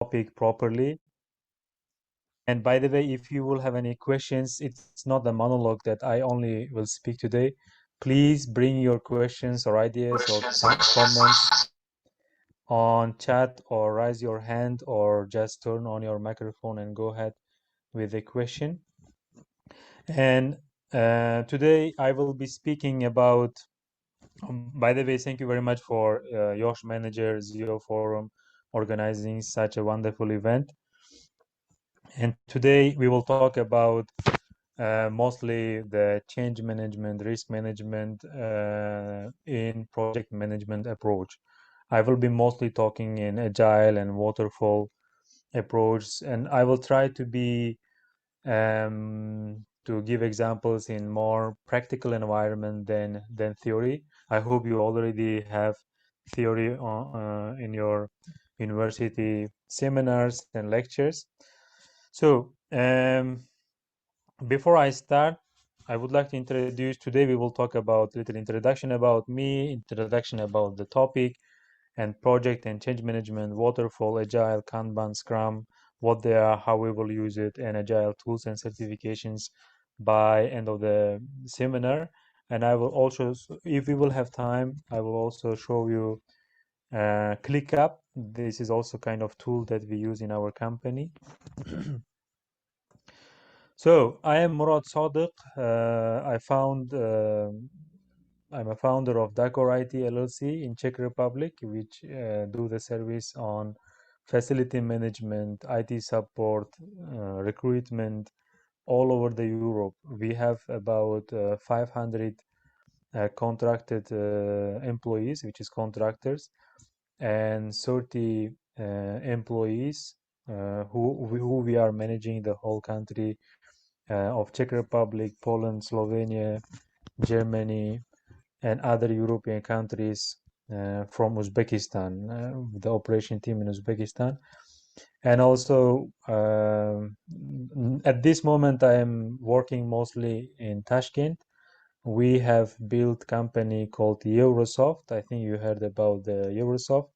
topic properly. And by the way, if you will have any questions, it's not a monologue that I only will speak today. Please bring your questions or ideas or comments on chat, or raise your hand, or just turn on your microphone and go ahead with the question. And today I will be speaking about, by the way, thank you very much for Yosh Menejer Zero Forum organizing such a wonderful event. And today we will talk about mostly the change management, risk management in project management approach. I will be mostly talking in Agile and Waterfall approach, and I will try to be to give examples in more practical environment than theory. I hope you already have theory in your university seminars and lectures. So before I start, I would like to introduce, today we will talk about a little introduction about me, introduction about the topic, and project and change management, Waterfall, Agile, Kanban, Scrum, what they are, how we will use it, and Agile tools and certifications by end of the seminar. And I will also, if we will have time, I will also show you ClickUp. This is also kind of tool that we use in our company. So I am Murad Sadiq. I'm a founder of DacoreIT LLC in Czech Republic, which do the service on facility management, IT support, recruitment all over the Europe. We have about 500 contracted employees, which is contractors, and 30 employees who we are managing the whole country of Czech Republic, Poland, Slovenia, Germany, and other European countries from Uzbekistan, the operation team in Uzbekistan. And also, at this moment, I am working mostly in Tashkent. We have built company called Eurosoft. I think you heard about the Eurosoft,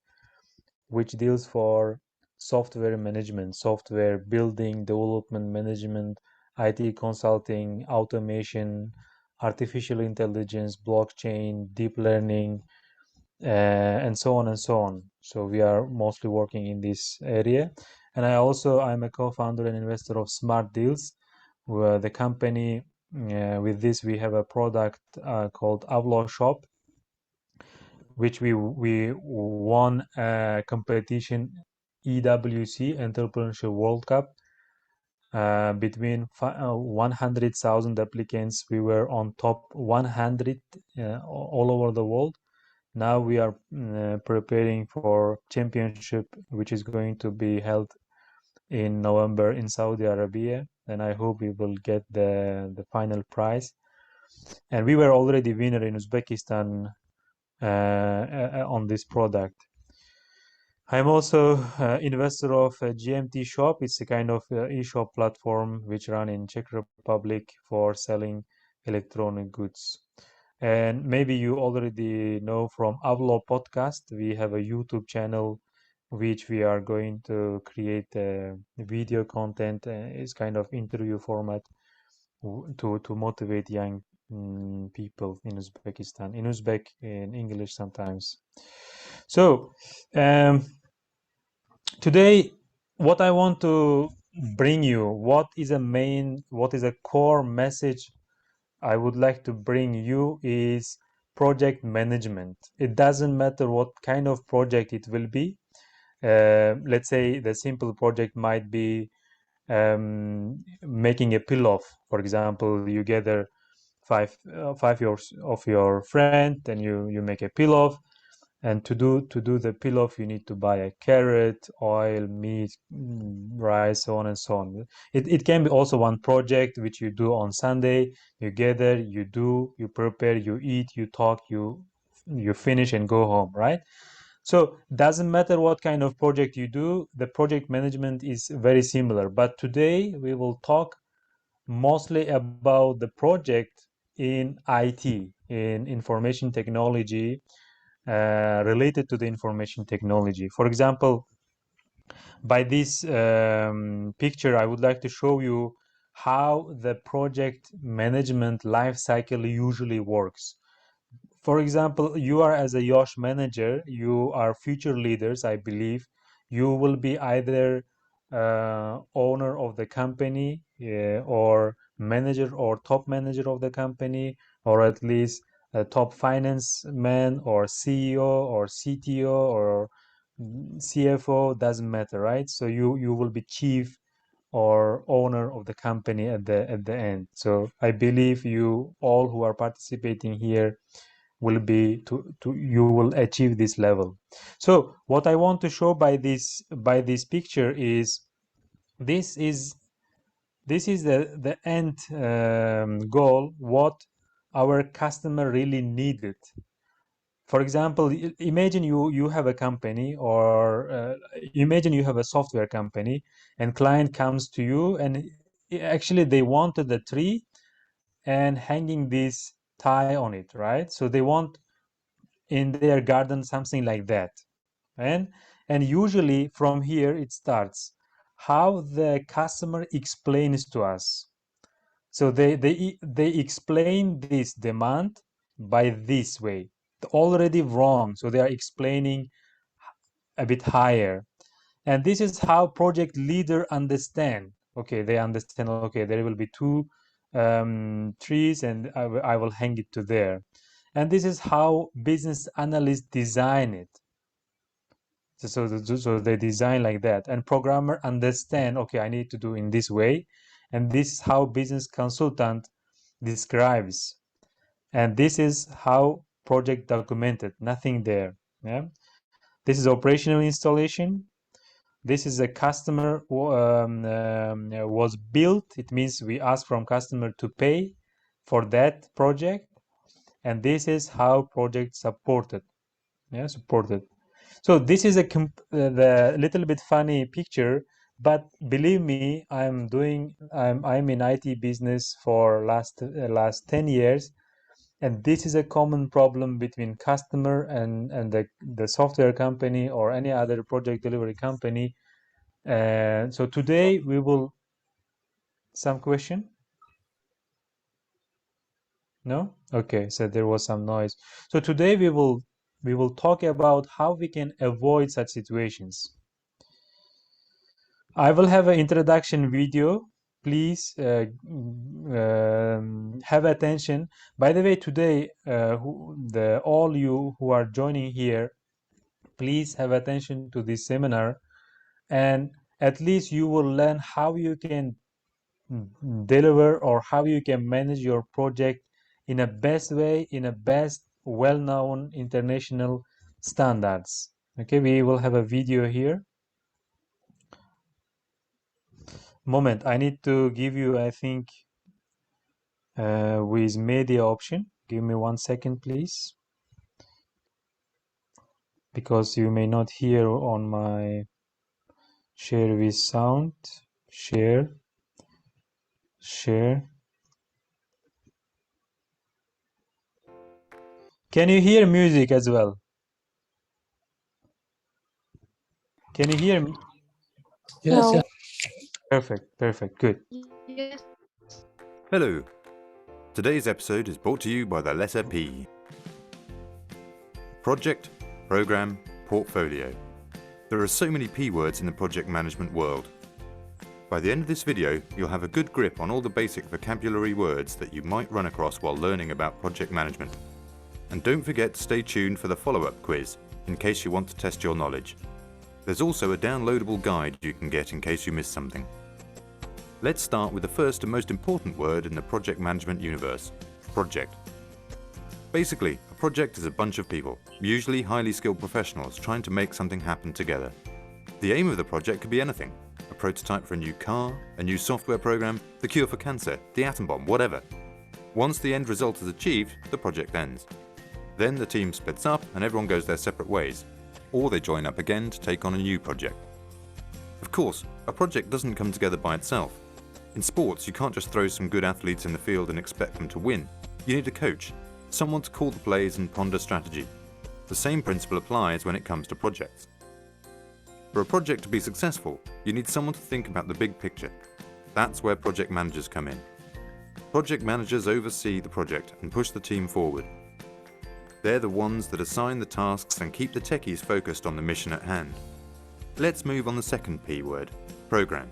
which deals for software management, software building, development management, IT consulting, automation, artificial intelligence, blockchain, deep learning, and so on and so on. So we are mostly working in this area. And I'm a co-founder and investor of Smart Deals, where the company, with this we have a product called Avlo Shop, which we won a competition, EWC, Entrepreneurship World Cup. Between 100,000 applicants, we were on top 100 all over the world. Now we are preparing for championship, which is going to be held in November in Saudi Arabia, and I hope we will get the final prize. And we were already winner in Uzbekistan on this product. I'm also investor of GMTSHOP. It's a kind of e-shop platform which run in Czech Republic for selling electronic goods. And maybe you already know from Avlo podcast, we have a YouTube channel which we are going to create video content. It's kind of interview format to motivate young people in Uzbekistan, in Uzbek, in English sometimes. So today, what I want to bring you, what is a core message I would like to bring you is project management. It doesn't matter what kind of project it will be. Let's say the simple project might be making a pillow. For example, you gather five of your friend, and you make a pillow. And to do the pillow, you need to buy a carrot, oil, meat, rice, so on and so on. It can be also one project which you do on Sunday. You gather, you prepare, you eat, you talk, you finish and go home, right? So doesn't matter what kind of project you do, the project management is very similar. But today we will talk mostly about the project in IT, in information technology, related to the information technology. For example, By this picture, I would like to show you how the project management life cycle usually works. For example, you are as a Yosh manager, you are future leaders, I believe. You will be either owner of the company or manager or top manager of the company, or at least a top finance man or CEO or CTO or CFO, doesn't matter, right? So you will be chief or owner of the company at the end. So I believe you all who are participating here will be you will achieve this level. So what I want to show by this picture is this is the end goal, what our customer really needed. For example, imagine you have a company, or imagine you have a software company, and client comes to you, and actually they wanted the tree and hanging this tie on it, right? So they want in their garden something like that, and usually from here it starts how the customer explains to us. So they explain this demand by this way, already wrong, so they are explaining a bit higher, and this is how project leader understand. Okay, they understand, okay, there will be two trees, and I will hang it to there. And this is how business analysts design it. So they design like that, and programmer understand, okay, I need to do in this way, and this is how business consultant describes, and this is how project documented, nothing there. Yeah, this is operational installation. This is a customer was built. It means we ask from customer to pay for that project, and this is how project supported. Yeah, supported. So this is the little bit funny picture, but believe me, I'm in IT business for last 10 years, and this is a common problem between customer and the software company or any other project delivery company. So today we will some question. No? Okay, so there was some noise. So today we will talk about how we can avoid such situations. I will have an introduction video. Please have attention. By the way, today all you who are joining here, please have attention to this seminar, and at least you will learn how you can deliver or how you can manage your project in a best way, in a best well-known international standards. Okay, we will have a video here. Moment, I need to give you, I think, with media option. Give me 1 second, please, because you may not hear on my share with sound. Share. Can you hear music as well? Can you hear me? Yes, yes. Perfect, good. Yes. Hello. Today's episode is brought to you by the letter P. Project, program, portfolio. There are so many P words in the project management world. By the end of this video, you'll have a good grip on all the basic vocabulary words that you might run across while learning about project management. And don't forget to stay tuned for the follow-up quiz, in case you want to test your knowledge. There's also a downloadable guide you can get in case you miss something. Let's start with the first and most important word in the project management universe, project. Basically, a project is a bunch of people, usually highly skilled professionals trying to make something happen together. The aim of the project could be anything: a prototype for a new car, a new software program, the cure for cancer, the atom bomb, whatever. Once the end result is achieved, the project ends. Then the team splits up and everyone goes their separate ways, or they join up again to take on a new project. Of course, a project doesn't come together by itself. In sports, you can't just throw some good athletes in the field and expect them to win. You need a coach, someone to call the plays and ponder strategy. The same principle applies when it comes to projects. For a project to be successful, you need someone to think about the big picture. That's where project managers come in. Project managers oversee the project and push the team forward. They're the ones that assign the tasks and keep the techies focused on the mission at hand. Let's move on the second P word, program.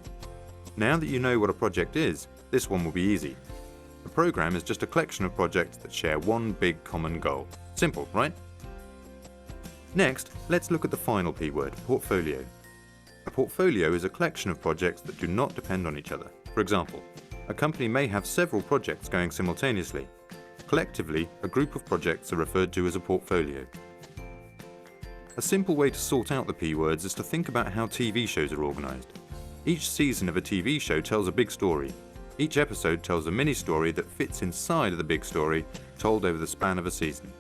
Now that you know what a project is, this one will be easy. A program is just a collection of projects that share one big common goal. Simple, right? Next, let's look at the final P word, portfolio. A portfolio is a collection of projects that do not depend on each other. For example, a company may have several projects going simultaneously. Collectively, a group of projects are referred to as a portfolio. A simple way to sort out the P words is to think about how TV shows are organized. Each season of a TV show tells a big story. Each episode tells a mini story that fits inside of the big story told over the span of a season.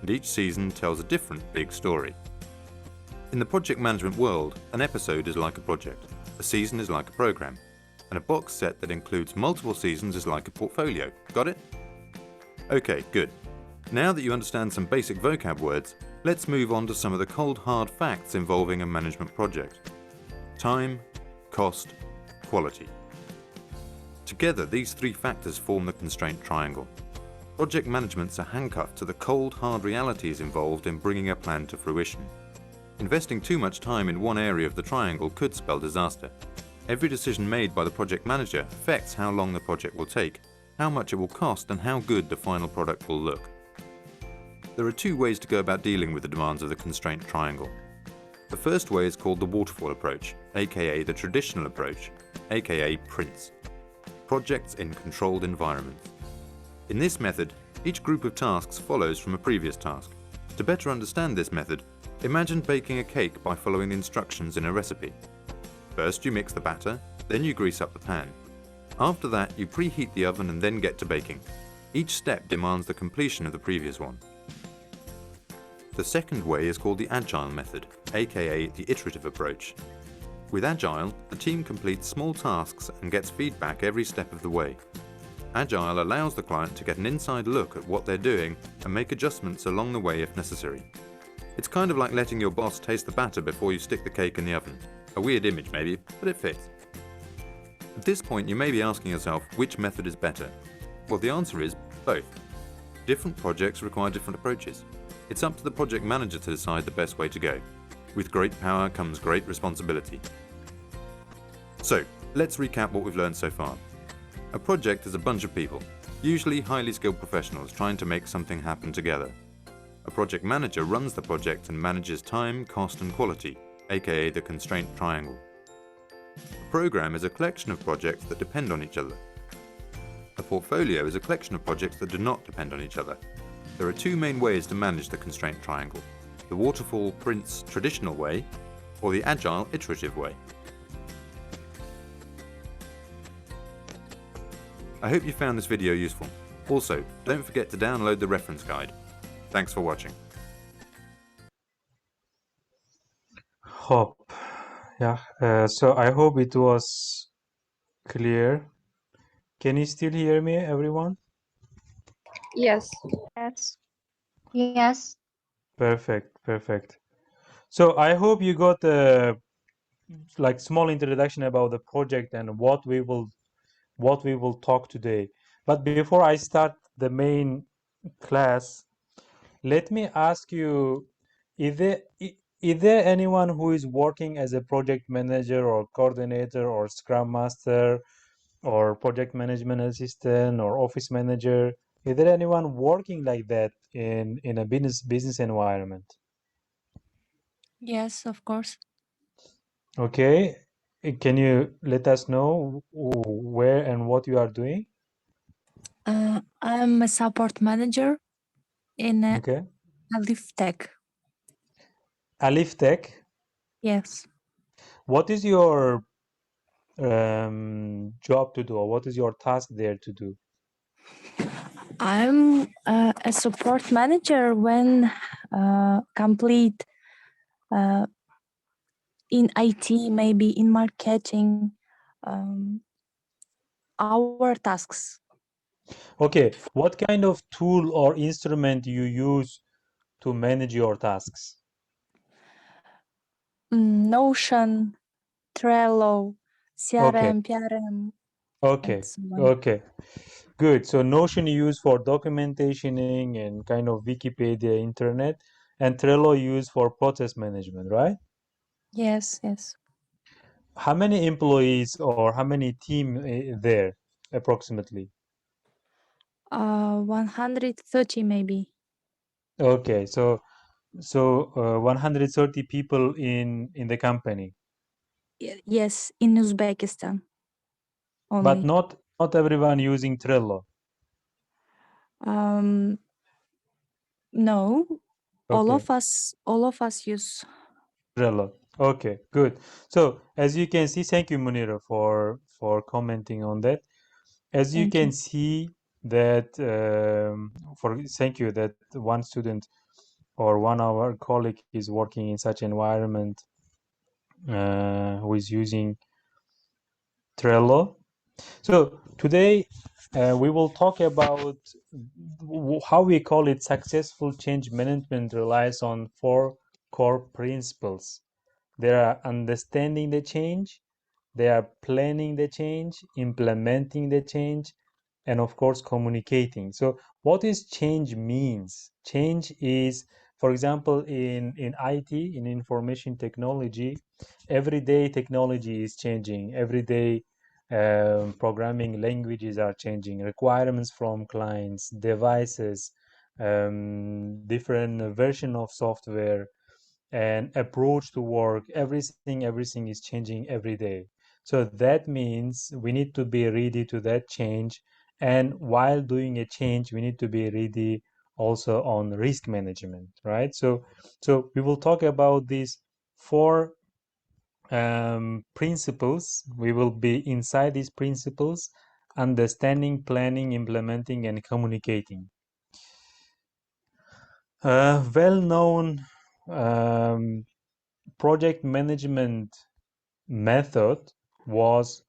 And each season tells a different big story. In the project management world, an episode is like a project, a season is like a program, and a box set that includes multiple seasons is like a portfolio. Got it? Okay, good. Now that you understand some basic vocab words, let's move on to some of the cold hard facts involving a management project. Time, cost, quality. Together, these three factors form the constraint triangle. Project managements are handcuffed to the cold hard realities involved in bringing a plan to fruition. Investing too much time in one area of the triangle could spell disaster. Every decision made by the project manager affects how long the project will take, how much it will cost, and how good the final product will look. There are two ways to go about dealing with the demands of the constraint triangle. The first way is called the Waterfall Approach, aka the traditional approach, aka PRINCE. Projects in controlled environments. In this method, each group of tasks follows from a previous task. To better understand this method, imagine baking a cake by following the instructions in a recipe. First you mix the batter, then you grease up the pan. After that, you preheat the oven and then get to baking. Each step demands the completion of the previous one. The second way is called the Agile method, aka the Iterative approach. With Agile, the team completes small tasks and gets feedback every step of the way. Agile allows the client to get an inside look at what they're doing and make adjustments along the way if necessary. It's kind of like letting your boss taste the batter before you stick the cake in the oven. A weird image maybe, but it fits. At this point you may be asking yourself which method is better. Well, the answer is both. Different projects require different approaches. It's up to the project manager to decide the best way to go. With great power comes great responsibility. So, let's recap what we've learned so far. A project is a bunch of people, usually highly skilled professionals trying to make something happen together. A project manager runs the project and manages time, cost and quality, aka the constraint triangle. A program is a collection of projects that depend on each other. A portfolio is a collection of projects that do not depend on each other. There are two main ways to manage the constraint triangle: the Waterfall PRINCE traditional way or the Agile iterative way. I hope you found this video useful. Also, don't forget to download the reference guide. Thanks for watching. Hope. Yeah. So I hope it was clear. Can you still hear me, everyone? Yes. Yes. Yes. Perfect. So I hope you got a small introduction about the project and what we will talk today. But before I start the main class, let me ask you, is there anyone who is working as a project manager or coordinator or Scrum Master or project management assistant or office manager? Is there anyone working like that in a business environment? Yes, of course. Okay. Can you let us know where and what you are doing? I'm a support manager in Okay. Alif Tech. Alif Tech. Yes. What is your job to do, or what is your task there to do? I'm a support manager when complete in IT, maybe in marketing, our tasks. Okay, what kind of tool or instrument you use to manage your tasks? Notion, Trello, Okay, CRM, PRM, and okay, so on. okay. Good. So Notion used for documentationing and kind of Wikipedia, internet, and Trello used for process management, right? Yes, yes. How many employees or how many team there approximately? 130 maybe. Okay, so 130 people in the company, Yes, in Uzbekistan but only. not everyone using Trello. Um, no, Okay, all of us use. Trello. Okay, good. So as you can see, thank you, Munira, for commenting on that. As you Thank can you. see that thank you that one student or one of our colleague is working in such environment who is using Trello. So today we will talk about how we call it successful change management relies on 4 core principles. There are understanding the change, they are planning the change, implementing the change, and of course communicating. So what is change means? Change is, for example, in IT, in information technology, every day technology is changing. Every day programming languages are changing, requirements from clients, devices, different version of software, and approach to work. Everything is changing every day. So that means we need to be ready to that change, and while doing a change we need to be ready also on risk management, right? So we will talk about these 4 principles. We will be inside these principles: understanding, planning, implementing, and communicating. Well-known project management method was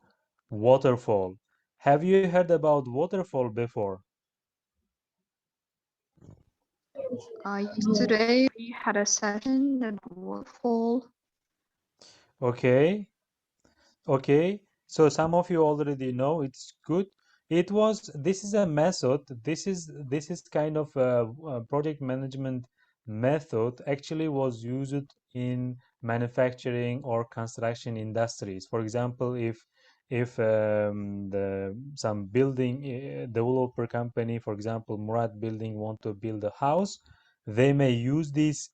waterfall. Have you heard about waterfall before? Yesterday we had a session that Waterfall. Okay, okay. So some of you already know. It's good. This is a method. This is kind of a project management method actually was used in manufacturing or construction industries. For example, if some building developer company, for example, Murad Building, want to build a house, they may use this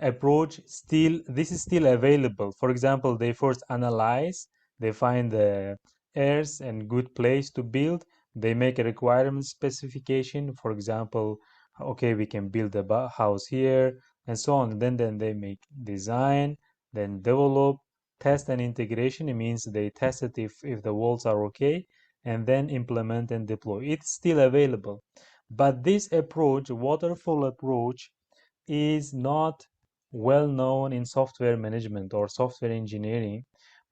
approach. Still, this is still available. For example, they first analyze, they find the airs and good place to build, they make a requirement specification. For example, okay, we can build a house here and so on. Then they make design, then develop, test, and integration. It means they test it if the walls are okay, and then implement and deploy. It's still available. But this approach, waterfall approach, is not well known in software management or software engineering,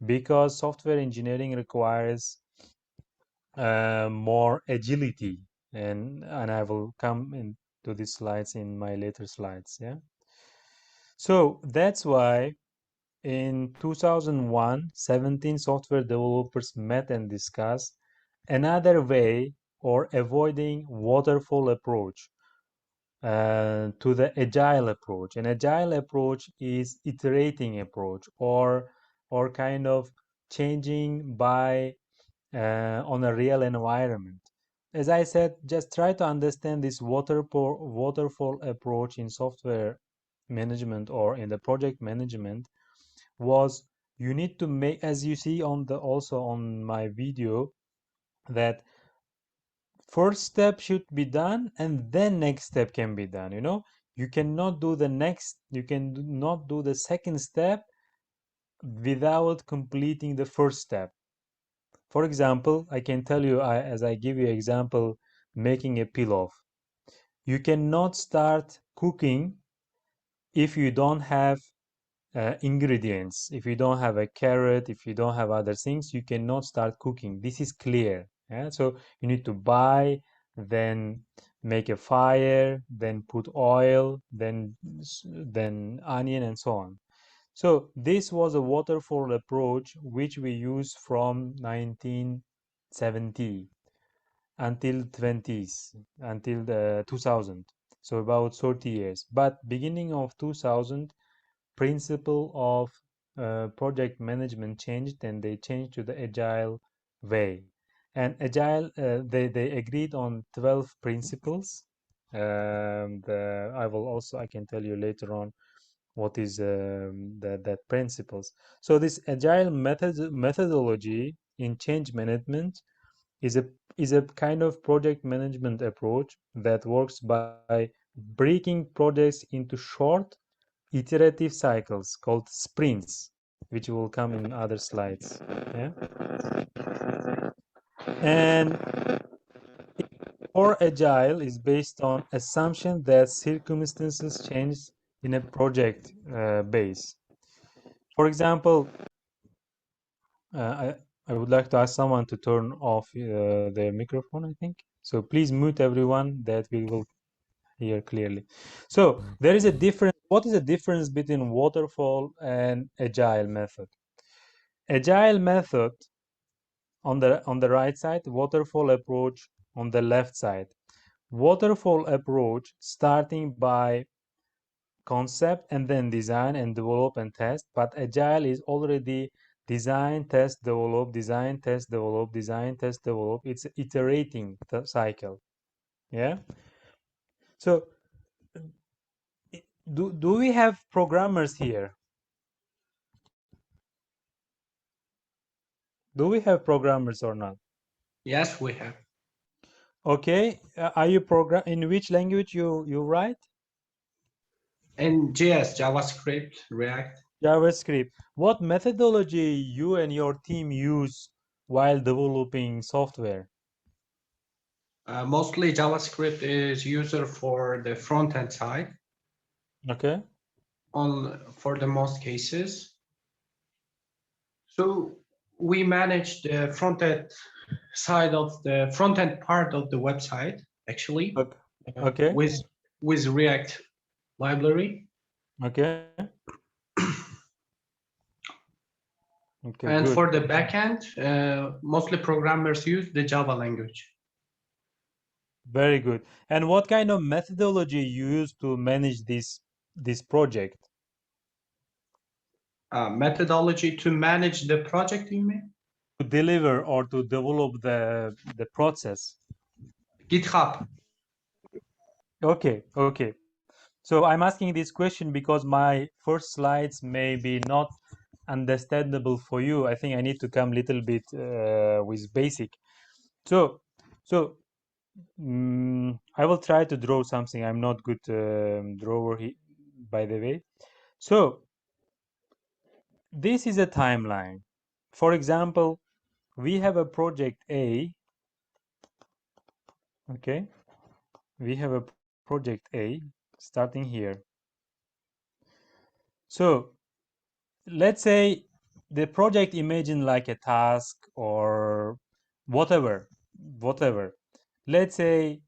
because software engineering requires more agility, and I will come into these slides in my later slides. Yeah, so that's why in 2001 17 software developers met and discussed another way or avoiding waterfall approach to the agile approach. An agile approach is iterating approach, or kind of changing by on a real environment. As I said, just try to understand this waterfall approach in software management or in the project management. Was you need to make, as you see on the also on my video, that first step should be done and then next step can be done. You cannot do the next, you can not do the second step without completing the first step. For example, I can tell you, as I give you example, making a pilaf. You cannot start cooking if you don't have ingredients. If you don't have a carrot, if you don't have other things, you cannot start cooking. This is clear. Yeah? So you need to buy, then make a fire, then put oil, then onion, and so on. So this was a waterfall approach which we used from 1970 until 20s, until the 2000. So about 30 years. But beginning of 2000, principle of project management changed, and they changed to the agile way. And agile, they agreed on 12 principles. I can tell you later on what is that principles. So this agile methodology in change management is a kind of project management approach that works by breaking projects into short iterative cycles called sprints, which will come in other slides. Yeah. And or agile is based on assumption that circumstances change in a project base. For example, I would like to ask someone to turn off their microphone, I think. So please mute everyone that we will hear clearly. So there is a difference. What is the difference between waterfall and agile method? Agile method on the right side, waterfall approach on the left side. Waterfall approach starting by concept and then design and develop and test, but agile is already design, test, develop, design, test, develop, design, test, develop. It's iterating the cycle. Yeah. So do we have programmers here? Do we have programmers or not? Yes, we have. Okay. Are you in which language you write? In JS, JavaScript, React. JavaScript. What methodology you and your team use while developing software? Mostly JavaScript is user for the front-end side Okay. for the most cases. So we manage the front-end side of the front-end part of the website, actually, Okay. with React library. Okay. Okay. And Good. for the backend, mostly programmers use the Java language. Very good. And what kind of methodology you use to manage this project? Methodology to manage the project, you mean? To deliver or to develop the process. GitHub. Okay. Okay. So I'm asking this question because my first slides may be not understandable for you. I think I need to come a little bit with basic. So I will try to draw something. I'm not good drawer, by the way. So this is a timeline. For example, we have a project A. Okay, we have a project A starting here. So let's say the project imagine like a task or whatever. Let's say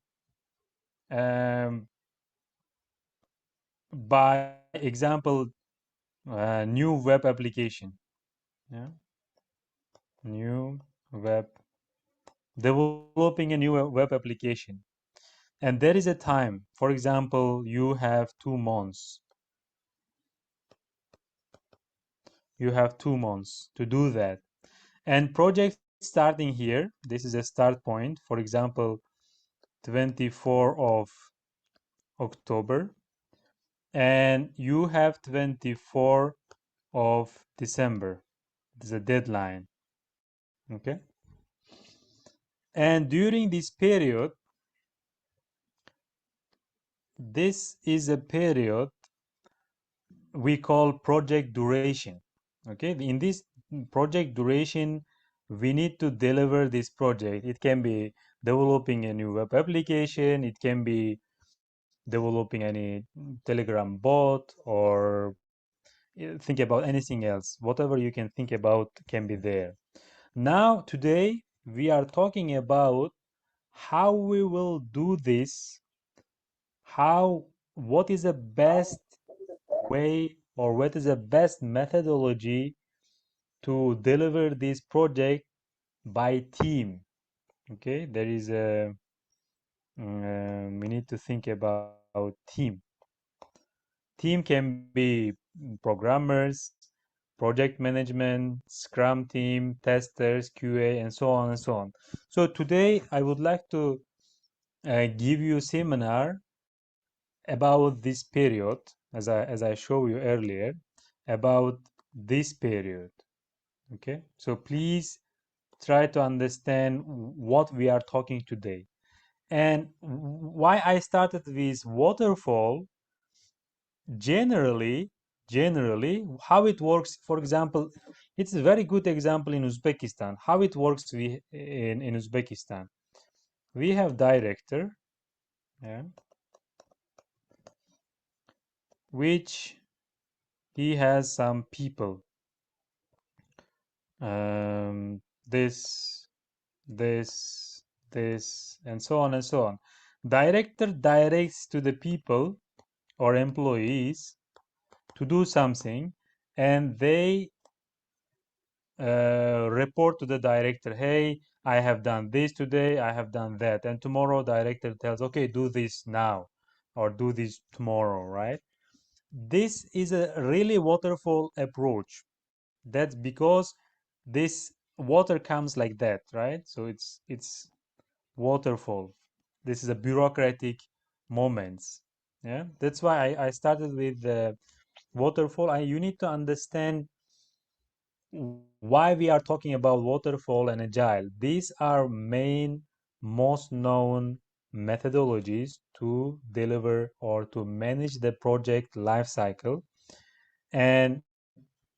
by example, new web application. Yeah, developing a new web application, and there is a time. For example, you have 2 months. You have 2 months to do that, and project starting here. This is a start point. For example, 24 of October, and you have 24 of December. This is a deadline. Okay. And during this period, this is a period we call project duration. Okay. In this project duration, we need to deliver this project. It can be developing a new web application. It can be developing any Telegram bot, or think about anything else. Whatever you can think about can be there. Now, today, we are talking about how we will do this, what is the best way or what is the best methodology to deliver this project by team. Okay, there is a we need to think about team. Team can be programmers, project management, Scrum team, testers, QA, and so on and so on. So today I would like to give you a seminar about this period, as I showed you earlier, about this period. Okay, so please try to understand what we are talking today. And why I started with waterfall, generally how it works. For example, it's a very good example in Uzbekistan, how it works in Uzbekistan. We have director, yeah, which he has some people, this, and so on and so on. Director directs to the people or employees to do something, and they report to the director, hey, I have done this today, I have done that, and tomorrow director tells, okay, do this now or do this tomorrow, right? This is a really waterfall approach. That's because this water comes like that, right? So it's waterfall. This is a bureaucratic moments. Yeah, that's why I started with the waterfall. You need to understand why we are talking about waterfall and agile. These are most known methodologies to deliver or to manage the project life cycle. And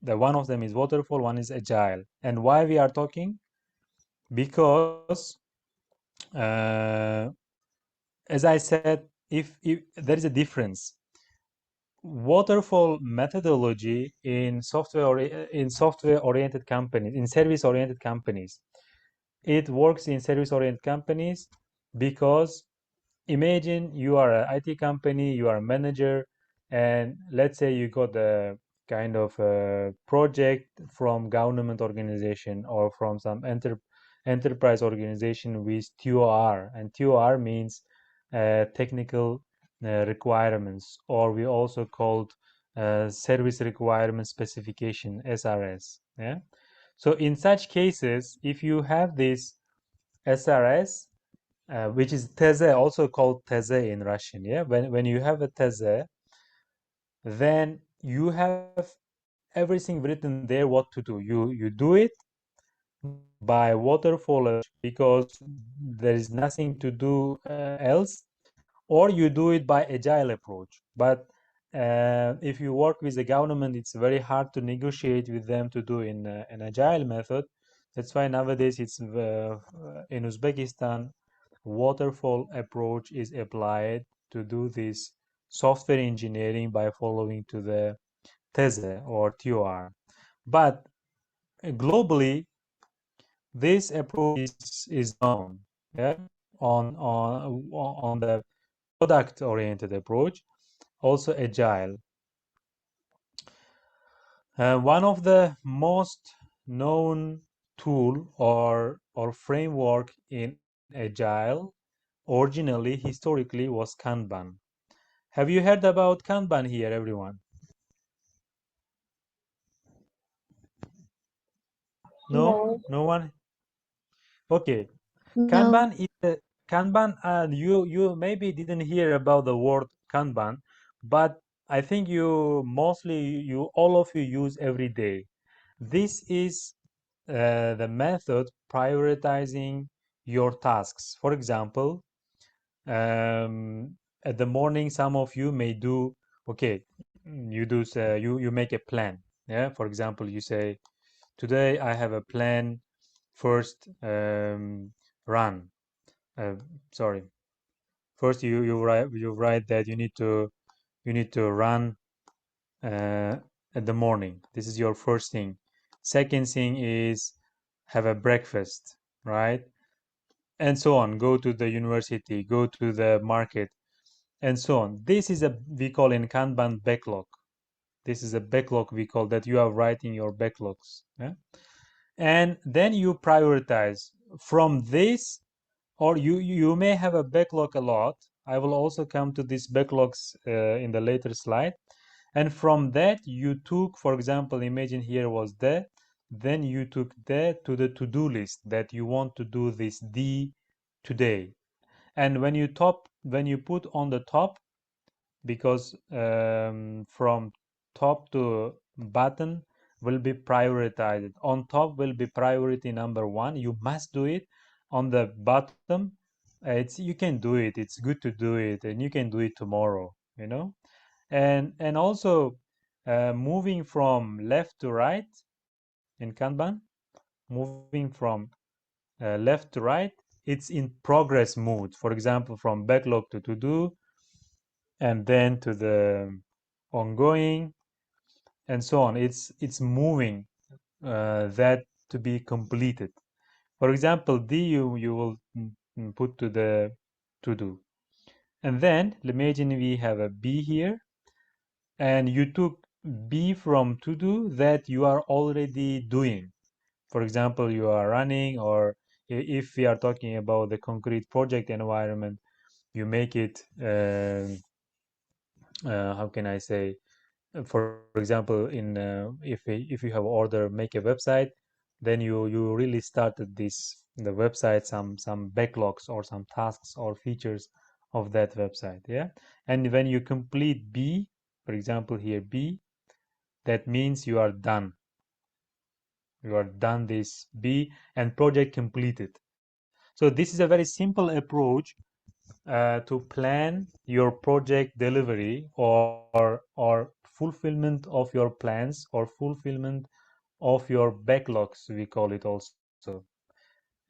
the one of them is waterfall, one is agile. And why we are talking? Because as I said, if there is a difference. Waterfall methodology in software-oriented companies, in service-oriented companies, it works in service-oriented companies because imagine you are an IT company, you are a manager, and let's say you got a kind of a project from government organization or from some enterprise organization with TOR, and TOR means technical requirements, or we also called service requirement specification, SRS. Yeah. So in such cases, if you have this SRS, which is teze, also called teze in Russian, yeah. When you have a teze, then you have everything written there what to do. You do it by waterfall because there is nothing to do else, or you do it by agile approach. But if you work with the government, it's very hard to negotiate with them to do in an agile method. That's why nowadays it's in Uzbekistan, waterfall approach is applied to do this software engineering by following to the teze or TOR. But globally, this approach is known, yeah, on the product-oriented approach, also agile. One of the most known tool or framework in agile originally, historically, was Kanban. Have you heard about Kanban here, everyone? No? No one? Okay. Kanban is a Kanban, and you maybe didn't hear about the word Kanban, but I think you all of you use every day. This is the method prioritizing your tasks. For example, at the morning, some of you may do, okay, you make a plan. Yeah, for example, you say, today I have a plan. First, run. Sorry. First, you write that you need to run at the morning. This is your first thing. Second thing is have a breakfast, right? And so on. Go to the university, go to the market, and so on. This is we call in Kanban backlog. This is a backlog we call that you are writing your backlogs. Yeah? And then you prioritize from this, or you may have a backlog a lot. I will also come to these backlogs in the later slide. And from that you took, for example, imagine here was there, then you took that to the to-do list that you want to do this D today. And when you put on the top, because from top to bottom will be prioritized. On top will be priority number 1. You must do it. On the bottom, you can do it. It's good to do it, and you can do it tomorrow. And also moving from left to right in Kanban, moving from left to right, it's in progress mode. For example, from backlog to to-do, and then to the ongoing, and so on. It's moving that to be completed. For example, D you will put to the to-do. And then imagine we have a B here, and you took B from to-do that you are already doing. For example, you are running, or if we are talking about the concrete project environment, you make it, how can I say, for example, in if you have order make a website, then you really started the website, some backlogs or some tasks or features of that website. Yeah. And when you complete B, for example here B, that means you are done. You are done this B and project completed. So this is a very simple approach to plan your project delivery or fulfillment of your plans, or fulfillment of your backlogs, we call it also.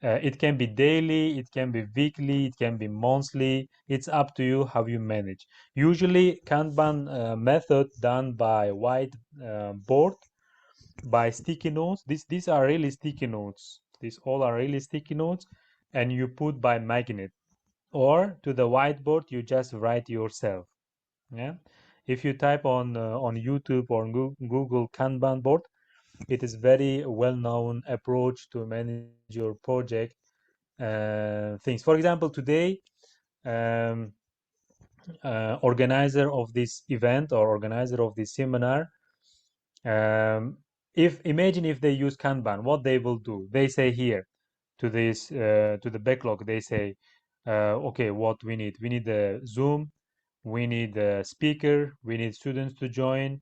It can be daily, it can be weekly, it can be monthly. It's up to you how you manage. Usually Kanban method done by white board, by sticky notes. These are really sticky notes. These all are really sticky notes, and you put by magnet, or to the whiteboard you just write yourself. Yeah. If you type on YouTube or Google Kanban board, it is very well-known approach to manage your project things. For example, today, um, organizer of this event or organizer of this seminar, imagine if they use Kanban, what they will do. They say here to this to the backlog, they say, okay, what we need a Zoom, we need a speaker, we need students to join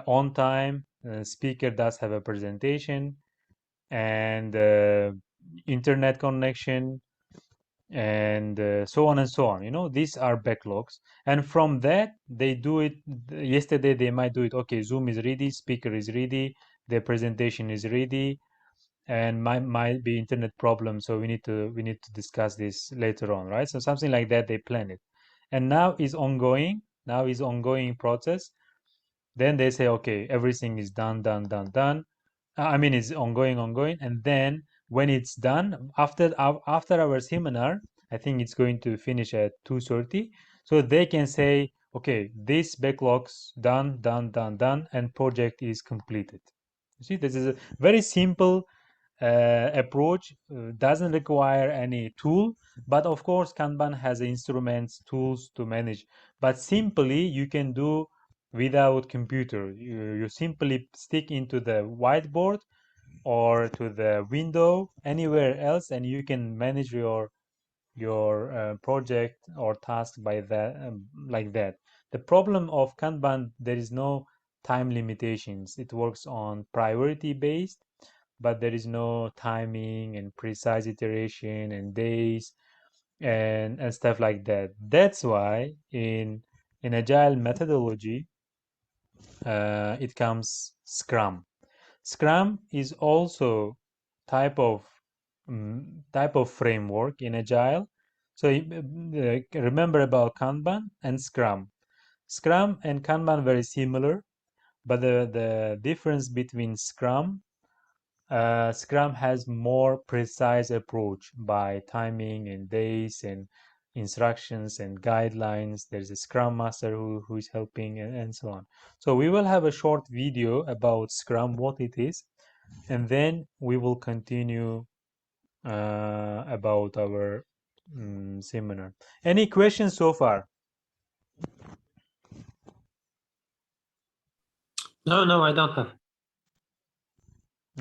on time, speaker does have a presentation, and internet connection, and so on and so on. These are backlogs, and from that they do it. Yesterday they might do it, okay, Zoom is ready, speaker is ready, the presentation is ready, and might be internet problem, so we need to discuss this later on, right? So something like that, they plan it, and now is ongoing process. Then they say, okay, everything is done. I mean, it's ongoing, and then when it's done, after our seminar, I think it's going to finish at 2:30, so they can say, okay, this backlogs done, and project is completed. You see, this is a very simple approach, doesn't require any tool, but of course Kanban has instruments, tools to manage, but simply you can do without computer. You simply stick into the whiteboard or to the window anywhere else, and you can manage your project or task by that, like that. The problem of Kanban, there is no time limitations. It works on priority based, but there is no timing and precise iteration and days and stuff like that. That's why in agile methodology, it comes Scrum. Scrum is also type of framework in agile. So remember about Kanban and Scrum. Scrum and Kanban very similar, but the difference between Scrum has more precise approach by timing and days and instructions and guidelines. There's a Scrum Master who is helping, and so on. So we will have a short video about Scrum, what it is, and then we will continue about our seminar. Any questions so far? No, I don't have.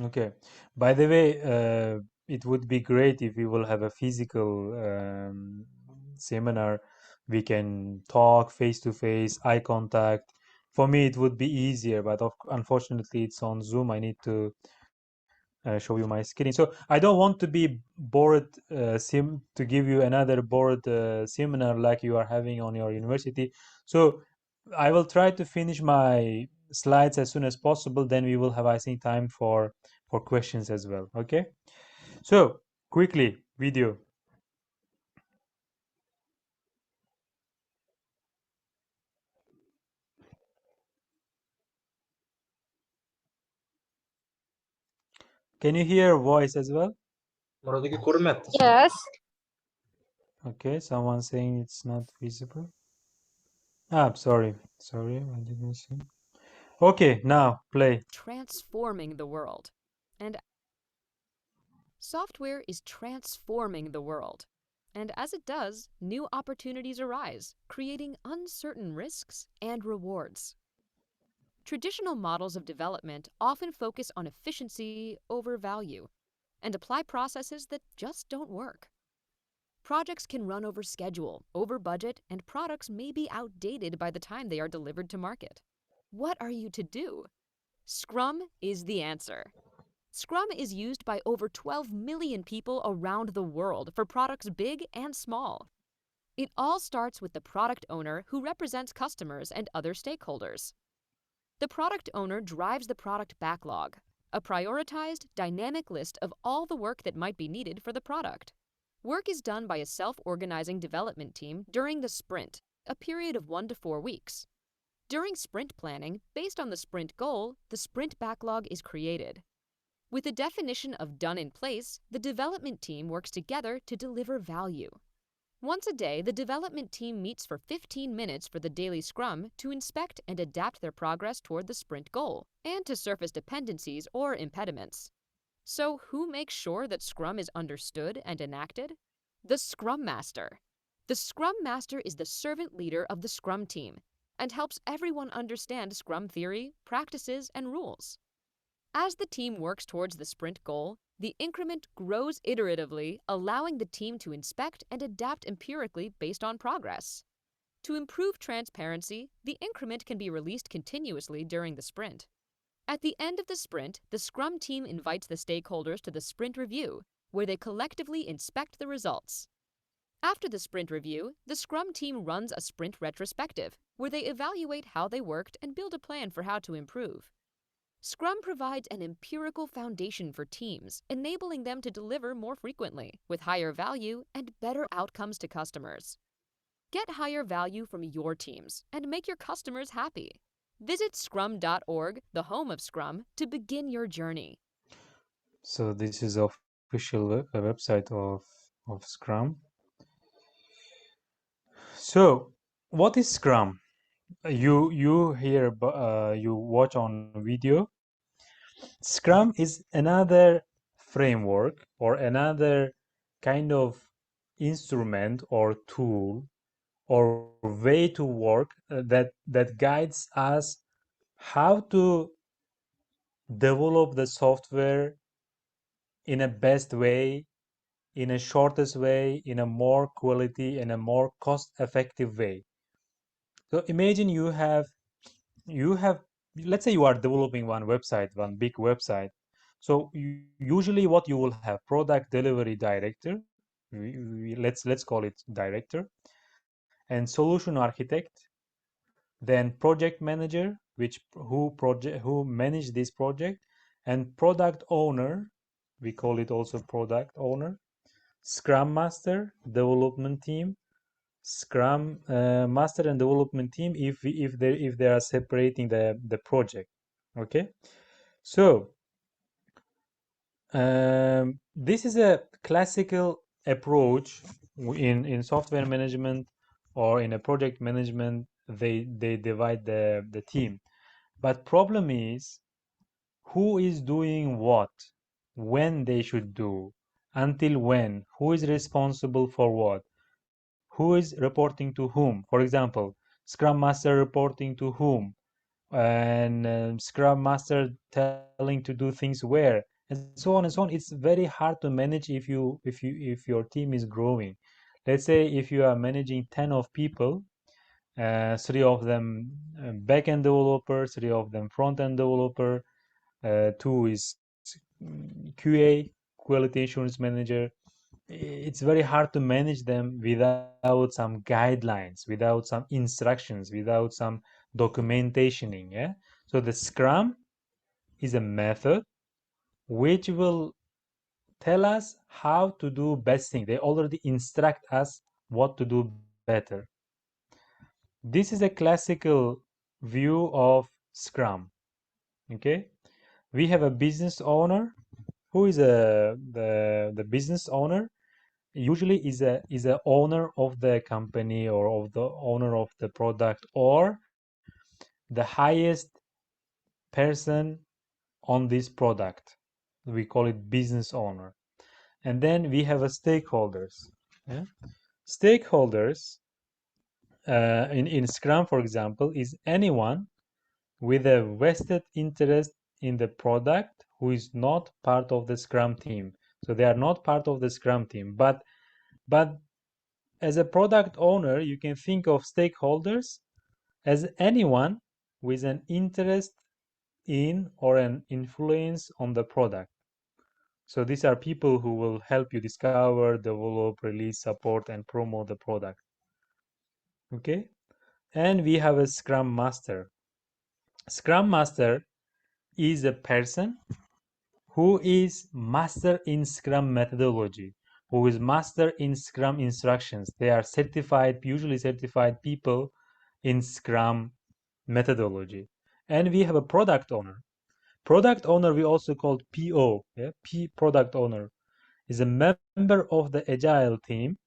Okay. By the way, it would be great if we will have a physical seminar. We can talk face to face, eye contact. For me, it would be easier, but unfortunately, it's on Zoom. I need to show you my screen. So I don't want to be bored to give you another bored seminar like you are having on your university. So I will try to finish my slides as soon as possible. Then we will have, I think, time for questions as well. Okay. So quickly, video. Can you hear voice as well? Yes. Okay, someone saying it's not visible. Ah, sorry, I didn't see. Okay, now play. Transforming the world. And software is transforming the world. And as it does, new opportunities arise, creating uncertain risks and rewards. Traditional models of development often focus on efficiency over value and apply processes that just don't work. Projects can run over schedule, over budget, and products may be outdated by the time they are delivered to market. What are you to do? Scrum is the answer. Scrum is used by over 12 million people around the world for products big and small. It all starts with the product owner who represents customers and other stakeholders. The product owner drives the product backlog, a prioritized, dynamic list of all the work that might be needed for the product. Work is done by a self-organizing development team during the sprint, a period of 1 to 4 weeks. During sprint planning, based on the sprint goal, the sprint backlog is created. With a definition of done in place, the development team works together to deliver value. Once a day, the development team meets for 15 minutes for the daily scrum to inspect and adapt their progress toward the sprint goal, and to surface dependencies or impediments. So who makes sure that Scrum is understood and enacted? The Scrum Master. The Scrum Master is the servant leader of the Scrum team and helps everyone understand Scrum theory, practices, and rules. As the team works towards the sprint goal, the increment grows iteratively, allowing the team to inspect and adapt empirically based on progress. To improve transparency, the increment can be released continuously during the sprint. At the end of the sprint, the Scrum team invites the stakeholders to the sprint review, where they collectively inspect the results. After the sprint review, the Scrum team runs a sprint retrospective, where they evaluate how they worked and build a plan for how to improve. Scrum provides an empirical foundation for teams, enabling them to deliver more frequently, with higher value and better outcomes to customers. Get higher value from your teams and make your customers happy. Visit scrum.org, the home of Scrum, to begin your journey. So this is official website of Scrum. So what is Scrum? You hear, you watch on video. Scrum is another framework or another kind of instrument or tool or way to work that guides us how to develop the software in a best way, in a shortest way, in a more quality and a more cost-effective way. So imagine you have let's say you are developing one website, one big website. So usually what you will have, product delivery director, let's call it director, and solution architect, then project manager, who manage this project, and product owner, we call it also product owner, Scrum Master, development team, Scrum Master and development team if they are separating the project. Okay, so this is a classical approach in software management or in a project management, they divide the team. But problem is, who is doing what, when they should do, until when, who is responsible for what, who is reporting to whom. For example, Scrum Master reporting to whom, and Scrum Master telling to do things where, and so on and so on. It's very hard to manage if your team is growing. Let's say if you are managing 10 of people, 3 of them back-end developer, 3 of them front-end developer, 2 is QA, quality assurance manager. It's very hard to manage them without some guidelines, without some instructions, without some documentationing. Yeah. So the Scrum is a method which will tell us how to do best thing. They already instruct us what to do better. This is a classical view of Scrum. Okay, we have a business owner. Who is the business owner? Usually is a owner of the company or of the owner of the product, or the highest person on this product. We call it business owner. And then we have a stakeholders. Yeah? Stakeholders in Scrum, for example, is anyone with a vested interest in the product who is not part of the Scrum team. So they are not part of the Scrum team. But as a product owner, you can think of stakeholders as anyone with an interest in or an influence on the product. So these are people who will help you discover, develop, release, support, and promote the product. Okay? And we have a Scrum Master. Scrum Master is a person who is master in Scrum methodology, who is master in Scrum instructions. They are certified, usually certified people in Scrum methodology. And we have a product owner. Product owner we also call PO. Yeah? Product owner is a member of the Agile team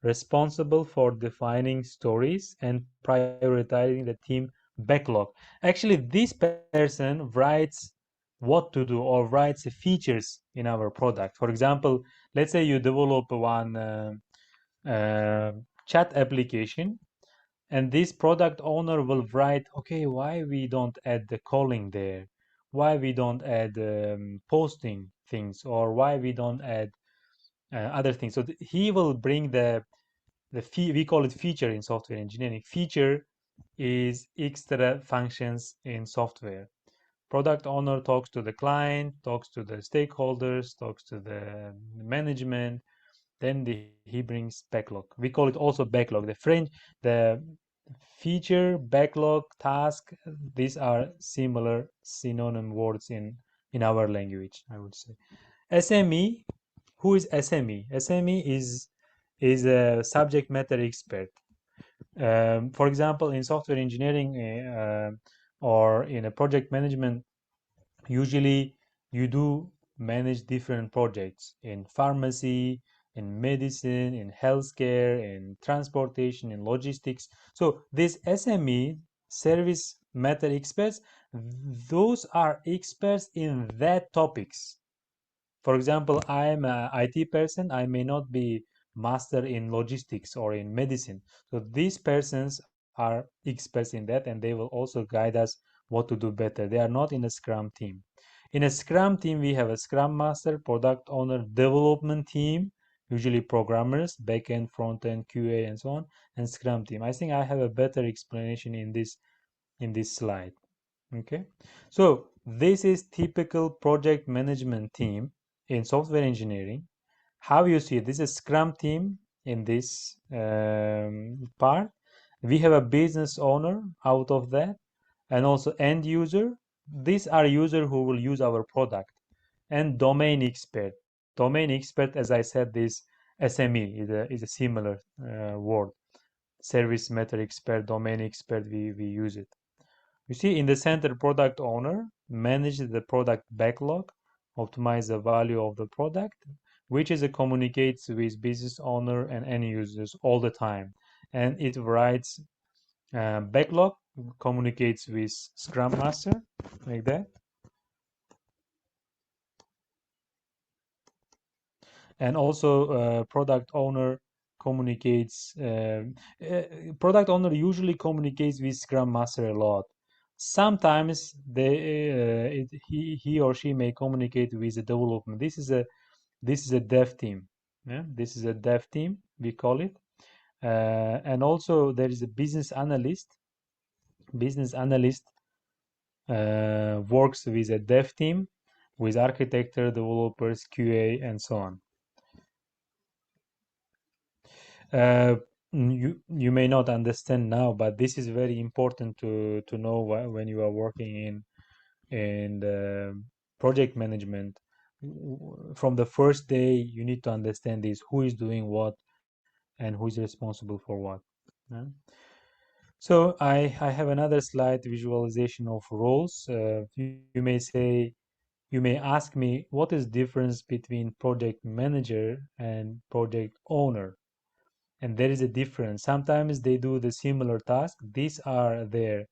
responsible for defining stories and prioritizing the team backlog. Actually, this person writes what to do or writes features in our product. For example, let's say you develop one chat application, and this product owner will write, okay, why we don't add the calling there, why we don't add posting things, or why we don't add other things. So he will bring we call it feature in software engineering. Feature is extra functions in software. Product owner talks to the client, talks to the stakeholders, talks to the management. Then he brings backlog. We call it also backlog. The feature, backlog, task, these are similar synonym words in our language, I would say. SME, who is SME? SME is a subject matter expert. For example, in software engineering or in a project management, usually you do manage different projects in pharmacy, in medicine, in healthcare, in transportation, in logistics. So these SME, service matter experts, those are experts in that topics. For example, I'm an IT person. I may not be master in logistics or in medicine. So these persons are experts in that, and they will also guide us what to do better. They are not in a Scrum team. In a Scrum team, we have a Scrum Master, product owner, development team, usually programmers, backend, frontend, QA, and so on, and Scrum team. I think I have a better explanation in this slide. Okay, so this is typical project management team in software engineering. How you see it? This is Scrum team in this part. We have a business owner out of that, and also end user. These are users who will use our product, and domain expert. Domain expert, as I said, this SME is a similar word. Service matter expert, domain expert. We use it. You see, in the center, product owner manages the product backlog, optimize the value of the product. which is it communicates with business owner and end users all the time, and it writes backlog, communicates with Scrum Master like that, and also product owner communicates. Product owner usually communicates with Scrum Master a lot. Sometimes he or she may communicate with the development. This is a dev team. Yeah, this is a dev team, we call it. And also there is a business analyst. Business analyst works with a dev team, with architecture, developers, QA, and so on. You may not understand now, but this is very important to know when you are working in the project management. From the first day, you need to understand this: who is doing what and who is responsible for what. Yeah? So I have another slide, visualization of roles. You may ask me, what is difference between project manager and project owner? And there is a difference. Sometimes they do the similar task. These are their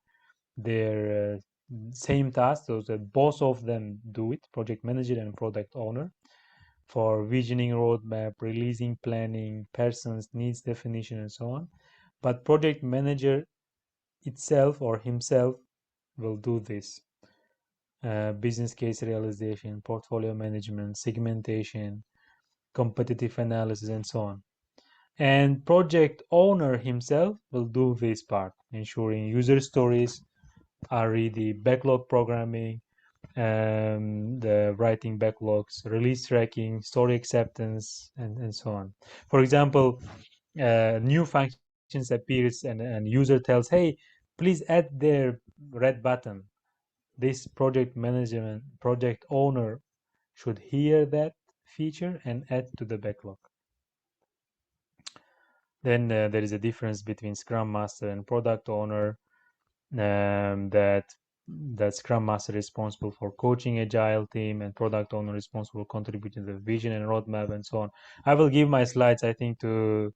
same task, so that both of them do it, project manager and product owner, for visioning, roadmap, releasing, planning, persons, needs definition, and so on. But project manager itself or himself will do this. Business case realization, portfolio management, segmentation, competitive analysis, and so on. And project owner himself will do this part, ensuring user stories are ready, backlog programming, the writing backlogs, release tracking, story acceptance, and so on. For example, new functions appears and user tells, hey, please add their red button. This project owner should hear that feature and add to the backlog. Then there is a difference between Scrum Master and product owner. That Scrum Master is responsible for coaching Agile team, and product owner responsible for contributing to the vision and roadmap, and so on. I will give my slides, I think, to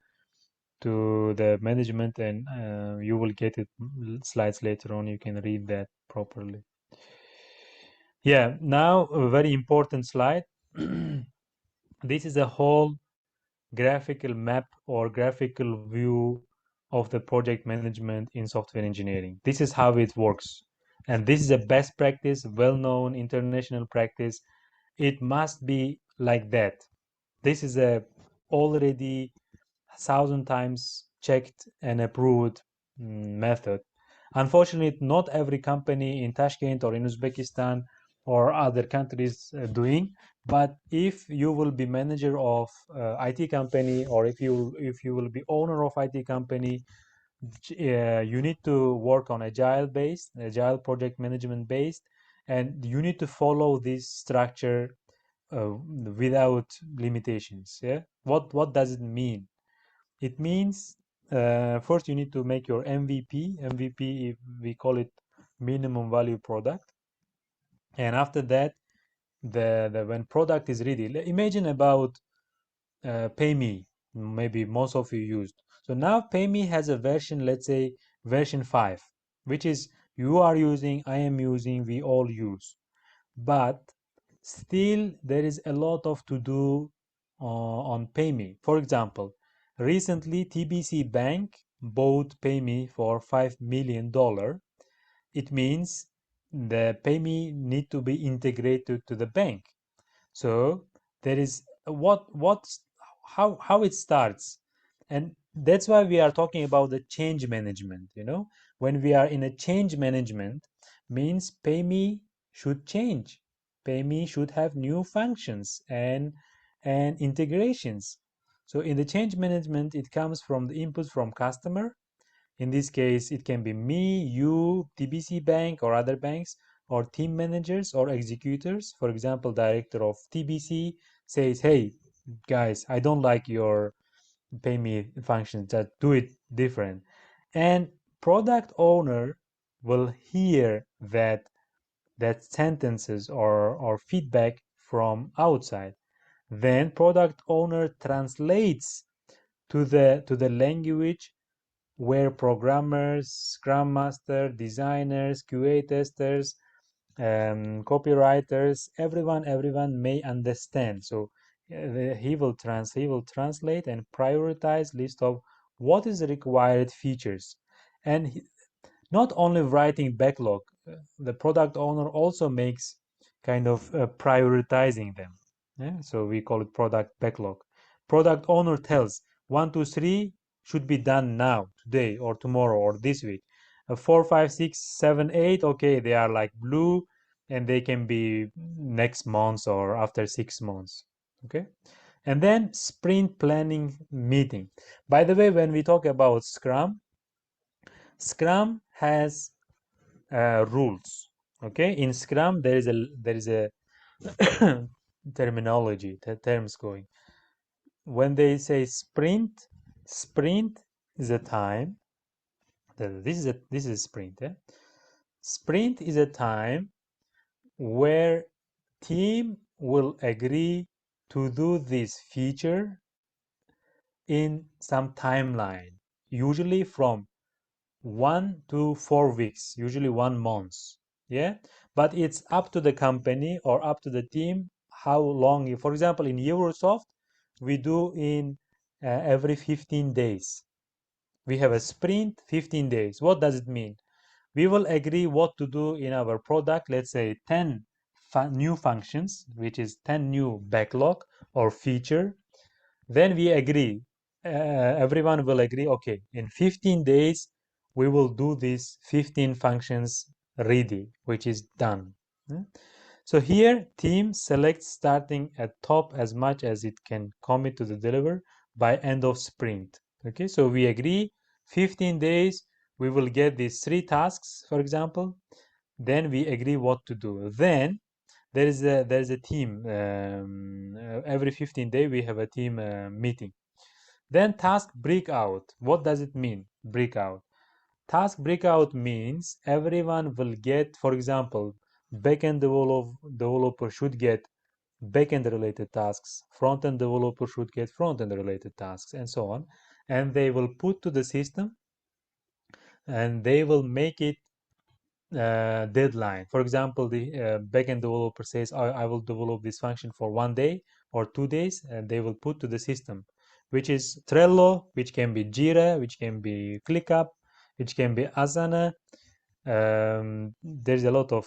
the management, and you will get it slides later on. You can read that properly. Yeah, now a very important slide. This is a whole graphical map or graphical view of the project management in software engineering. This is how it works. And this is a best practice, well-known international practice. It must be like that. This is a already 1,000 times checked and approved method. Unfortunately, not every company in Tashkent or in Uzbekistan or other countries doing. But if you will be manager of IT company, or if you will be owner of IT company, you need to work on agile project management based, and you need to follow this structure without limitations. Yeah, what does it mean? It means first you need to make your MVP. MVP, we call it minimum value product, and after that, when product is ready, imagine about PayMe, maybe most of you used. So now PayMe has a version, let's say version 5, which is you are using, I am using, we all use. But still there is a lot of to do on PayMe. For example, recently TBC Bank bought PayMe for $5 million. It means the PayMe need to be integrated to the bank. So there is how it starts, and that's why we are talking about the change management. When we are in a change management, means PayMe should change. PayMe should have new functions and integrations. So in the change management, it comes from the input from customer. In this case, it can be me, you, TBC Bank or other banks, or team managers or executors. For example, director of TBC says, hey, guys, I don't like your PayMe function, just do it different. And product owner will hear that sentences or feedback from outside. Then product owner translates to the language where programmers, Scrum Master, designers, QA testers, copywriters, everyone may understand. So he will translate and prioritize list of what is required features, and not only writing backlog. The product owner also makes kind of prioritizing them. Yeah? So we call it product backlog. Product owner tells 1, 2, 3 should be done now, today, or tomorrow, or this week. 4, 5, 6, 7, 8. Okay, they are like blue, and they can be next month or after 6 months. Okay, and then sprint planning meeting. By the way, when we talk about Scrum has rules. Okay, in Scrum there is a terminology, terms going. When they say sprint is a time. This is a sprint. Sprint is a time where team will agree to do this feature in some timeline, usually from 1 to 4 weeks, usually 1 month. Yeah, but it's up to the company or up to the team how long. For example, in Eurosoft we do in every 15 days. We have a sprint, 15 days. What does it mean? We will agree what to do in our product. Let's say 10 new functions, which is 10 new backlog or feature. Then we agree, everyone will agree, okay, in 15 days we will do these 15 functions ready, which is done. So here team selects starting at top as much as it can commit to the deliver by end of sprint. Okay, so we agree 15 days we will get these 3 tasks, for example. Then we agree what to do. Then there is a team. Every 15 days we have a team meeting. Then task breakout. What does it mean? Breakout. Task breakout means everyone will get, for example, backend developer should get backend related tasks, front-end developer should get front-end related tasks, and so on. And they will put to the system and they will make it deadline. For example, the backend developer says, I will develop this function for 1 day or 2 days, and they will put to the system, which is Trello, which can be Jira, which can be ClickUp, which can be Asana. There's a lot of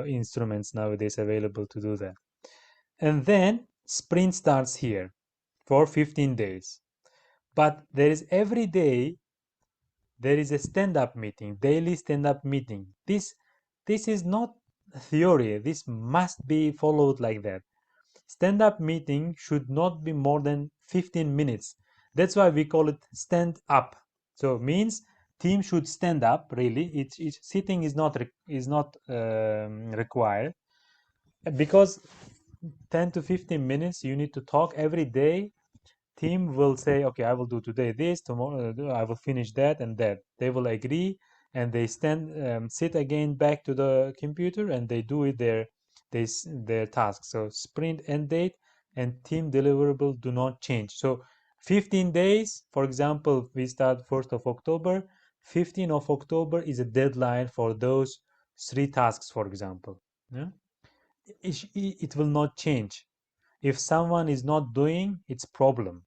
instruments nowadays available to do that. And then sprint starts here for 15 days. But there is every day there is a stand-up meeting, daily stand-up meeting. This is not theory. This must be followed like that. Stand-up meeting should not be more than 15 minutes. That's why we call it stand-up. So it means team should stand up. Really, it's sitting is not required, because 10 to 15 minutes you need to talk every day. Team will say, okay, I will do today this, tomorrow I will finish that and that. They will agree, and they sit again back to the computer, and they do it their task. So sprint end date and team deliverable do not change. So 15 days, for example, we start 1st of October. 15th of October is a deadline for those 3 tasks, for example. Yeah? It will not change. If someone is not doing, it's problem.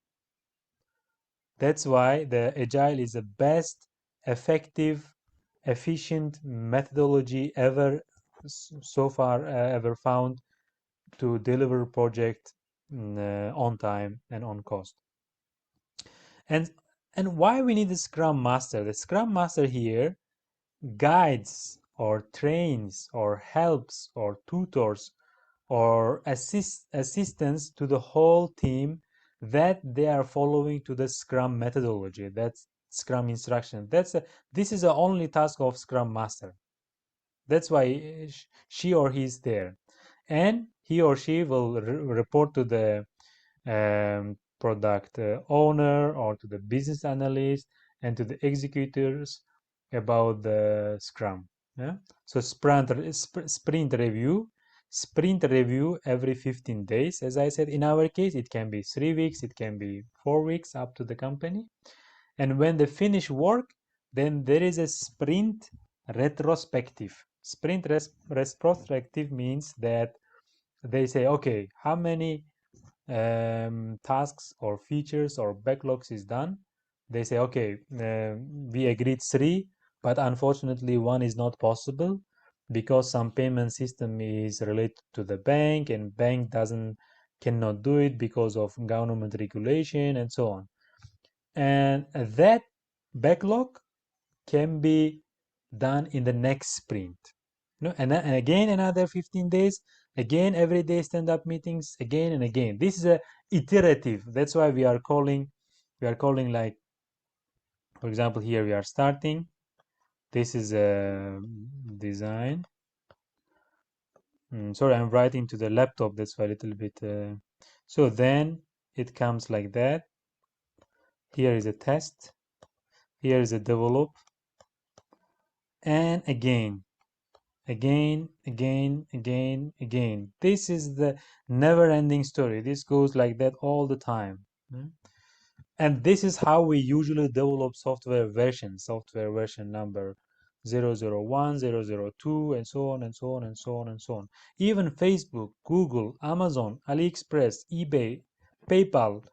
That's why the Agile is the best, effective, efficient methodology so far ever found to deliver project on time and on cost. And why we need a Scrum Master? The Scrum Master here guides or trains or helps or tutors or assistance to the whole team that they are following to the Scrum methodology. That's Scrum instruction. This is the only task of Scrum Master. That's why she or he is there, and he or she will report to the product owner or to the business analyst and to the executors about the Scrum. Yeah. So sprint review. sprint review every 15 days. As I said, in our case, it can be 3 weeks, it can be 4 weeks, up to the company. And when they finish work, then there is a sprint retrospective. Sprint retrospective means that they say, okay, how many tasks or features or backlogs is done. They say, okay, we agreed 3, but unfortunately 1 is not possible because some payment system is related to the bank, and bank cannot do it because of government regulation and so on. And that backlog can be done in the next sprint. And again another 15 days, again every day stand-up meetings, again and again. This is a iterative. That's why we are calling like, for example, here we are starting. This is a design. Sorry, I'm writing to the laptop, that's why a little bit. So then it comes like that. Here is a test. Here is a develop. And again. This is the never-ending story. This goes like that all the time. And this is how we usually develop software version number 001, 002, and so on and so on and so on and so on. Even Facebook, Google, Amazon, AliExpress, eBay, PayPal,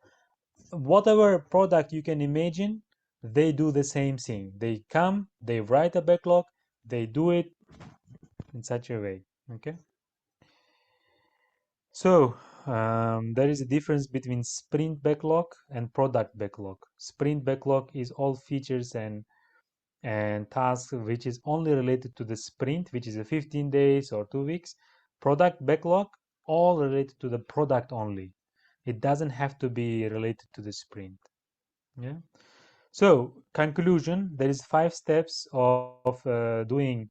whatever product you can imagine, they do the same thing. They come, they write a backlog, they do it in such a way. Okay, so there is a difference between sprint backlog and product backlog. Sprint backlog is all features and tasks which is only related to the sprint, which is a 15 days or 2 weeks. Product backlog, all related to the product only. It doesn't have to be related to the sprint. Yeah. So conclusion, there is 5 steps of doing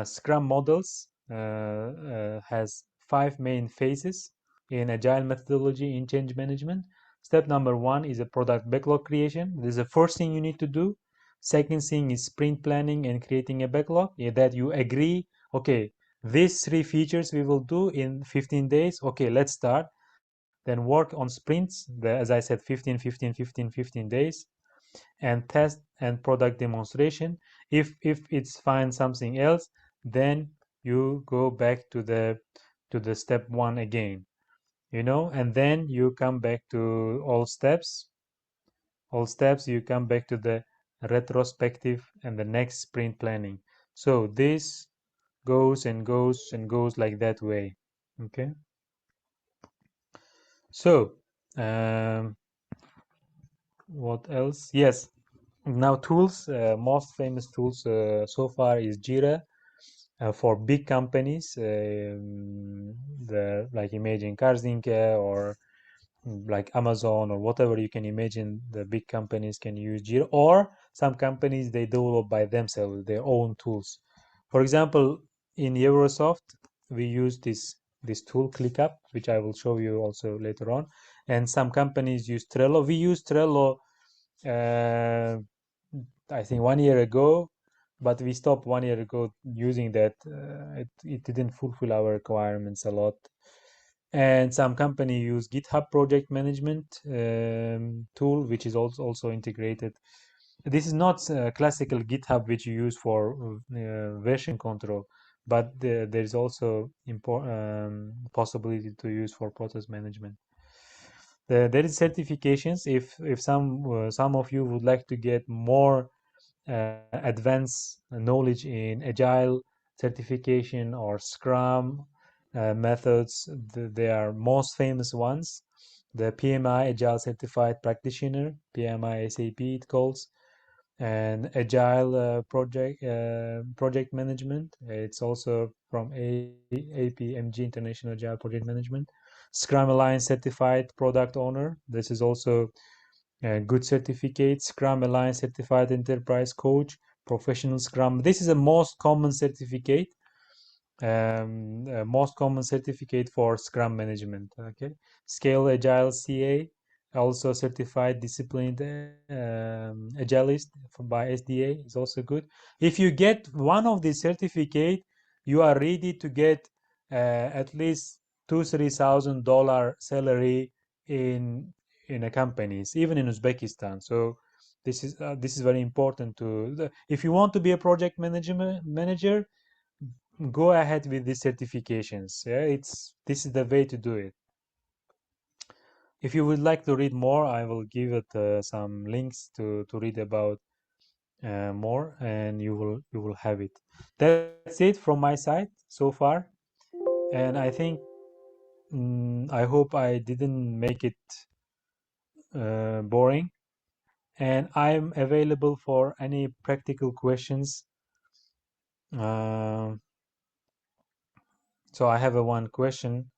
Scrum models. Has 5 main phases in Agile methodology in change management. Step number 1 is a product backlog creation. This is the first thing you need to do. Second thing is sprint planning and creating a backlog, that you agree, okay, these 3 features we will do in 15 days. Okay, let's start. Then work on sprints, as I said, 15 days, and test and product demonstration. If it's find something else, then you go back to the step 1 again, and then you come back to all steps. You come back to the retrospective and the next sprint planning. So this goes and goes and goes like that way. Okay, so what else? Yes, now tools. Most famous tools so far is Jira. For big companies, like imagine Karzinka or like Amazon or whatever you can imagine, the big companies can use Jira, or some companies they develop by themselves their own tools. For example, in Eurosoft we use this tool ClickUp, which I will show you also later on, and some companies use Trello. We use Trello I think 1 year ago, but we stopped 1 year ago using that. It didn't fulfill our requirements a lot. And some company use GitHub project management tool, which is also integrated. This is not classical GitHub which you use for version control, but there is also possibility to use for process management. There is certifications. If some of you would like to get more advanced knowledge in Agile certification or Scrum methods, they are most famous ones. The PMI Agile Certified Practitioner, PMI SAP it calls, and Agile project management. It's also from APMG, International Agile Project Management. Scrum Alliance Certified Product Owner. This is also good certificate. Scrum Alliance Certified Enterprise Coach, Professional Scrum. This is the most common certificate. Most common certificate for Scrum management. Okay, Scale Agile CA, also certified disciplined Agilist by SDA is also good. If you get one of these certificate, you are ready to get at least $2,000-3,000 salary in a companies, even in Uzbekistan. So this is very important to if you want to be a project manager, go ahead with these certifications. Yeah, this is the way to do it. If you would like to read more, I will give it some links to read about more, and you will have it. That's it from my side so far, and I think I hope I didn't make it boring, and I'm available for any practical questions. So I have one question.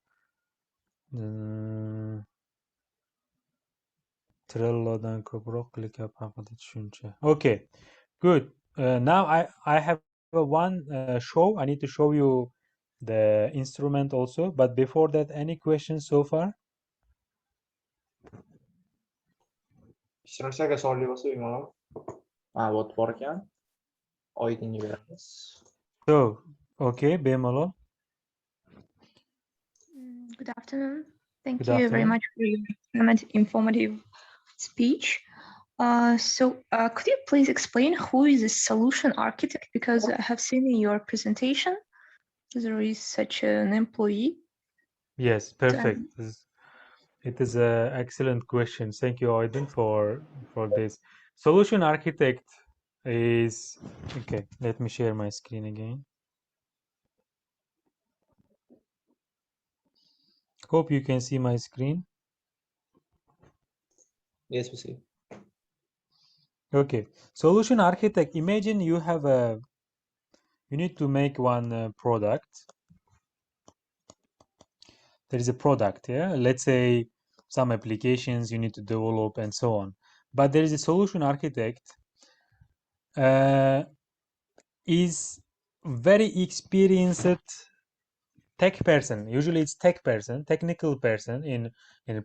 Trellodan ko'proq klikab haqida tushuncha. Okay, good. Now I have one show. I need to show you the instrument also. But before that, any questions so far? ishtirokchilarga savolli bo'lsa bemalol bot bor ekan oydinga beramiz. So, okay, bemalol. Good afternoon. Thank Good you very afternoon. much for your informative speech. Could you please explain who is a solution architect? Because I have seen in your presentation there is such an employee. Yes, perfect. It is an excellent question. Thank you, Aydin, for this. Solution architect is okay. Let me share my screen again. Hope you can see my screen. Yes, we see. Okay, solution architect. Imagine you have you need to make one product. There is a product, yeah. Let's say some applications you need to develop and so on. But there is a solution architect is very experienced tech person. Usually it's technical person in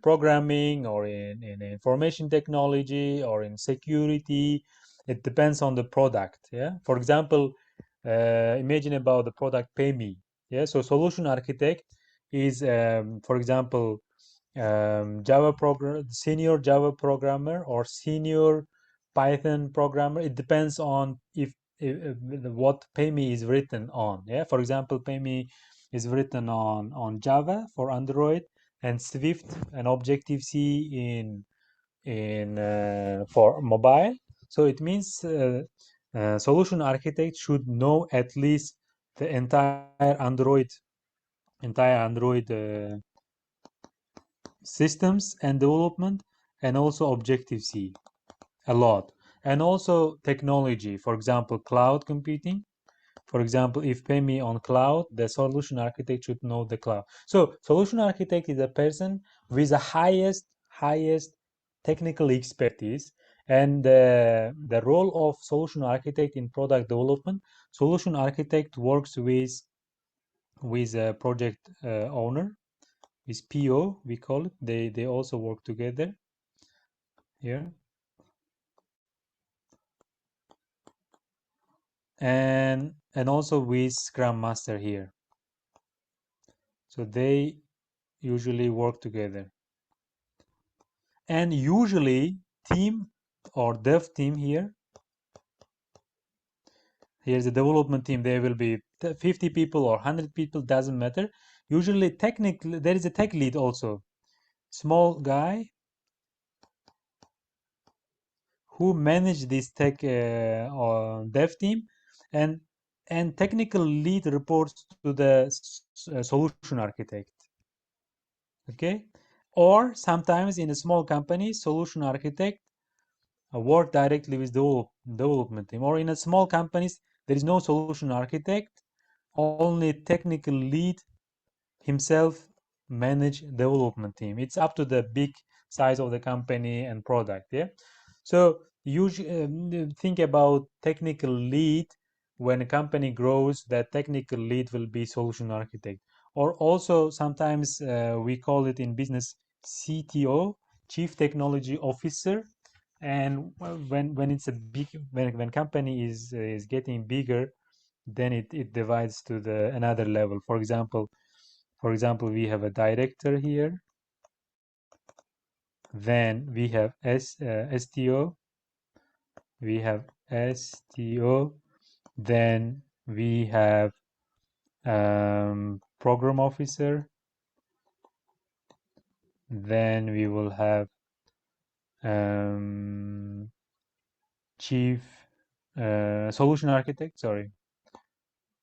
programming or in information technology or in security. It depends on the product. Yeah. For example, imagine about the product PayMe. Yeah. So solution architect is, for example, senior Java programmer or senior Python programmer. It depends on if what PayMe is written on. Yeah. For example, PayMe is written on Java for Android and Swift and Objective-C in for mobile. So it means solution architect should know at least the entire Android systems and development, and also Objective-C a lot, and also technology. For example, cloud computing. For example, if PayMe on cloud, the solution architect should know the cloud. So solution architect is a person with the highest technical expertise, and the role of solution architect in product development. Solution architect works with a project owner, with PO we call it. They also work together here. And also with Scrum Master here. So they usually work together. And usually team or dev team here, here's the development team. There will be 50 people or 100 people, doesn't matter. Usually technically there is a tech lead also, small guy who manage this tech dev team, and technical lead reports to the solution architect. Okay, or sometimes in a small company, solution architect work directly with the development team, or in a small companies there is no solution architect, only technical lead himself manage development team. It's up to the big size of the company and product. Yeah, so usually think about technical lead. When a company grows, that technical lead will be solution architect. Or also sometimes we call it in business CTO, chief technology officer. And when it's a big, when company is getting bigger, then it divides to the another level. For example, For example, we have a director here. Then we have STO. We have STO. Then we have program officer. Then we will have chief solution architect. Sorry.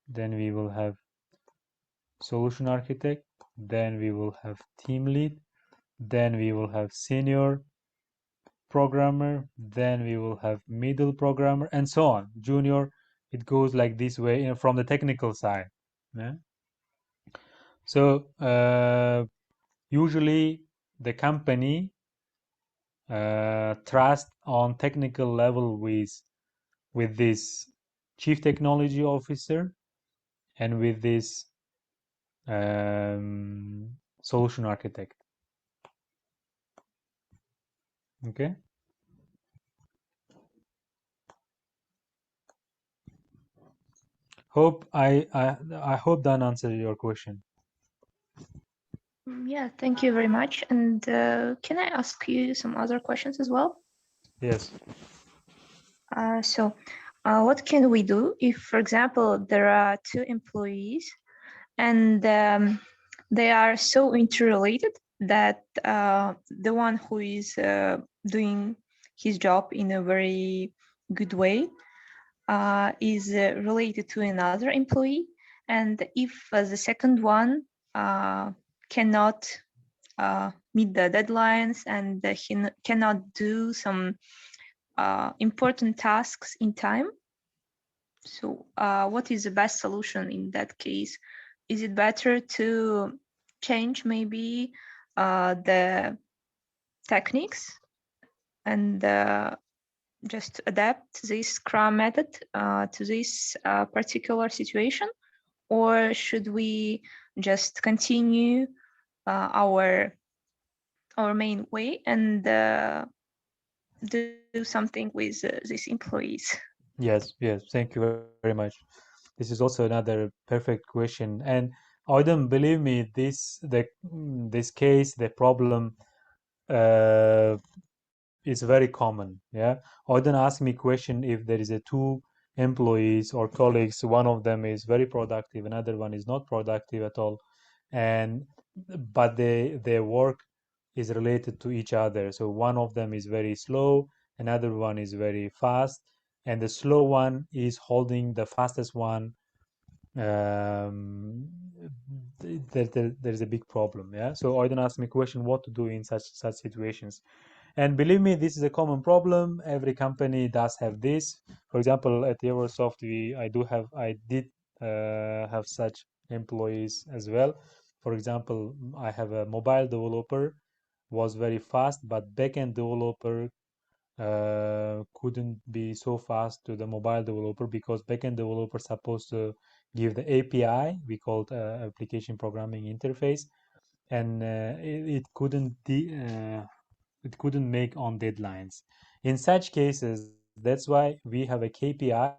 Then we will have solution architect. Then we will have team lead. Then we will have senior programmer. Then we will have middle programmer, and so on. Junior. It goes like this way, from the technical side. Yeah? So usually the company trust on technical level with this chief technology officer and with this solution architect. Okay. Hope I hope that answered your question. Yeah, thank you very much. And can I ask you some other questions as well? Yes. So what can we do if, for example, there are two employees and they are so interrelated that the one who is doing his job in a very good way is related to another employee, and if the second one cannot meet the deadlines and he cannot do some important tasks in time, so what is the best solution in that case? Is it better to change maybe the techniques and just adapt this Scrum method to this particular situation? Or should we just continue our main way and do something with these employees? Yes. Thank you very much. This is also another perfect question. And Aydin, believe me, this case, the problem is very common. Yeah. Aydin asked me question if there is a two employees or colleagues, one of them is very productive, another one is not productive at all, but their work is related to each other. So one of them is very slow, another one is very fast, and the slow one is holding the fastest one. There's a big problem. Yeah. So Aydin asked me question what to do in such situations. And believe me, this is a common problem. Every company does have this. For example, at Eurosoft, I did have such employees as well. For example, I have a mobile developer, was very fast, but backend developer couldn't be so fast to the mobile developer because backend developer supposed to give the API, we call it application programming interface, and it couldn't make on deadlines. In such cases, that's why we have a KPI,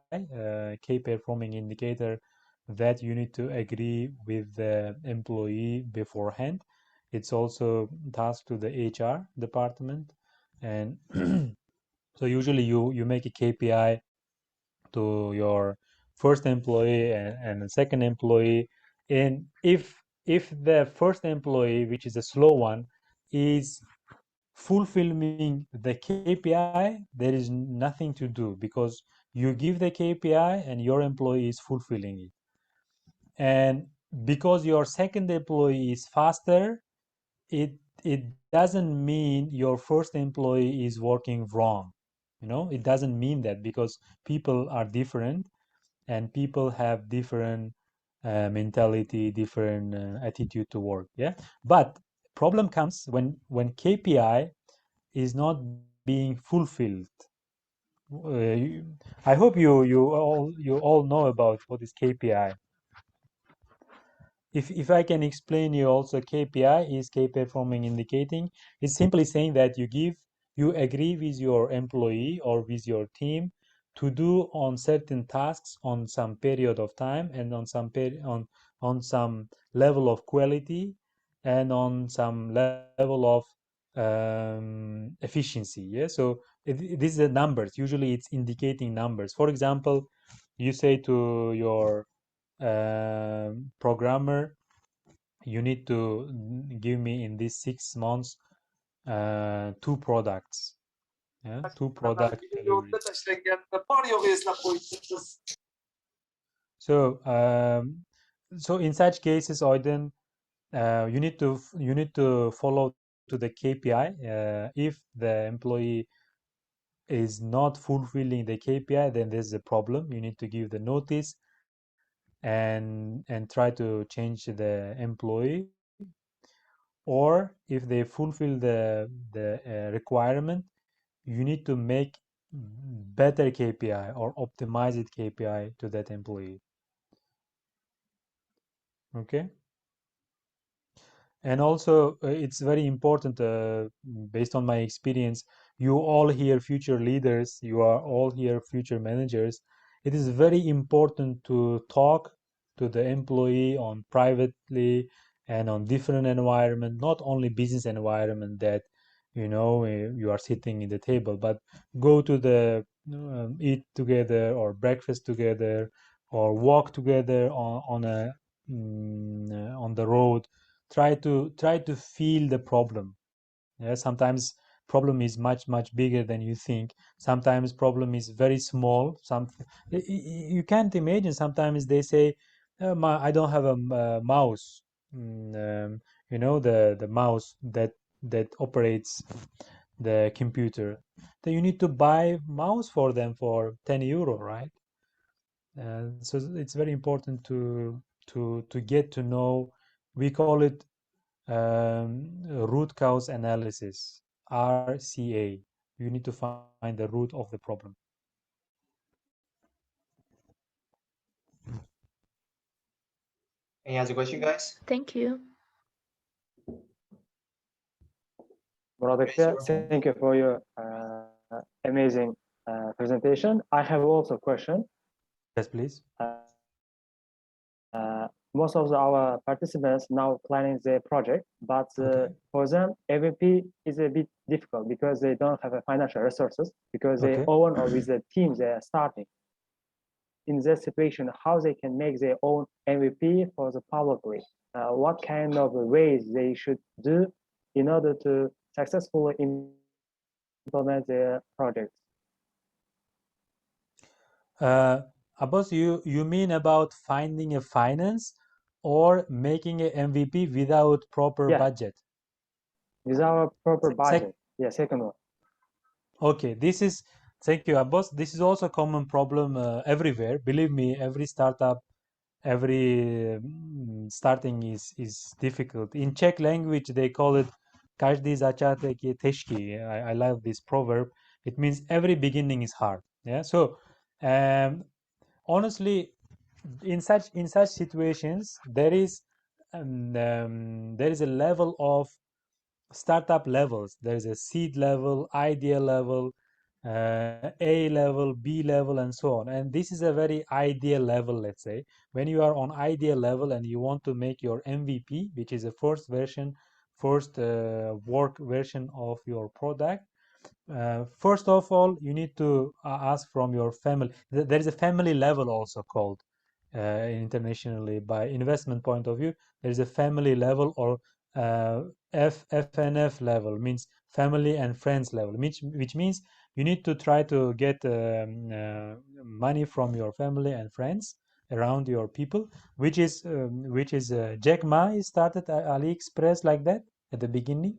key performing indicator, that you need to agree with the employee beforehand. It's also tasked to the HR department, and so usually you make a KPI to your first employee and the second employee, and if the first employee, which is a slow one, is fulfilling the KPI, there is nothing to do because you give the KPI and your employee is fulfilling it. And because your second employee is faster, it doesn't mean your first employee is working wrong. It doesn't mean that, because people are different and people have different mentality, different attitude to work. Yeah. But problem comes when KPI is not being fulfilled. I hope you all know about what is KPI. If I can explain you also, KPI is key performing indicating. It's simply saying that you agree with your employee or with your team to do on certain tasks on some period of time and on on some level of quality and on some level of efficiency. Yeah, so this is the numbers. Usually it's indicating numbers. For example, you say to your programmer, you need to give me in these 6 months 2 products. Yeah, 2 product deliveries. So so in such cases, Oiden, you need to follow to the KPI. If the employee is not fulfilling the KPI, then there's a problem. You need to give the notice and try to change the employee. Or if they fulfill the requirement, you need to make better KPI or optimize it KPI to that employee. Okay. And also, it's very important, based on my experience, you all here future leaders, you are all here future managers. It is very important to talk to the employee on privately and on different environment, not only business environment that, you are sitting in the table, but go to the eat together or breakfast together or walk together on the road. Try to feel the problem. Yeah, sometimes problem is much bigger than you think. Sometimes problem is very small. You can't imagine. Sometimes they say, I don't have a mouse. The mouse that operates the computer. Then you need to buy mouse for them for €10, right? So it's very important to get to know. We call it root cause analysis, RCA. You need to find the root of the problem. Any other question, guys? Thank you. Murodjon, thank you for your amazing presentation. I have also a question. Yes, please. Most of our participants now planning their project, but for them, MVP is a bit difficult because they don't have financial resources, because they own or with a team they are starting. In that situation, how they can make their own MVP for the publicly? What kind of ways they should do in order to successfully implement their projects? Abbas, you mean about finding a finance or making an MVP without proper budget? Without proper budget. Second one. Okay, thank you, Abbas. This is also a common problem everywhere. Believe me, every startup, every starting is difficult. In Czech language, they call it každý začátek je těžký. I love this proverb. It means every beginning is hard. Yeah. So, honestly, in such situations, there is a level of startup levels. There is a seed level, idea level, A level, B level, and so on. And this is a very ideal level, let's say. When you are on ideal level and you want to make your MVP, which is the first work version of your product, first of all, you need to ask from your family. There is a family level also called internationally by investment point of view. There is a family level, or FNF level, means family and friends level, which means you need to try to get money from your family and friends around your people, which is Jack Ma started AliExpress like that at the beginning.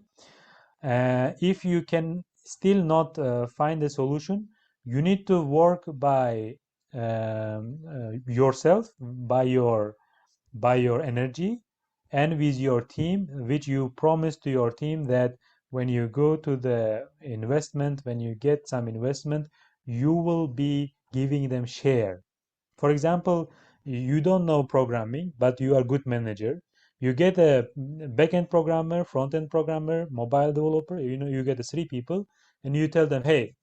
If you can still not find a solution, you need to work by yourself, by your energy, and with your team, which you promise to your team that when you go to the investment, when you get some investment, you will be giving them share. For example, you don't know programming, but you are a good manager. You get a backend programmer, front-end programmer, mobile developer. You get the 3 people, and you tell them, hey,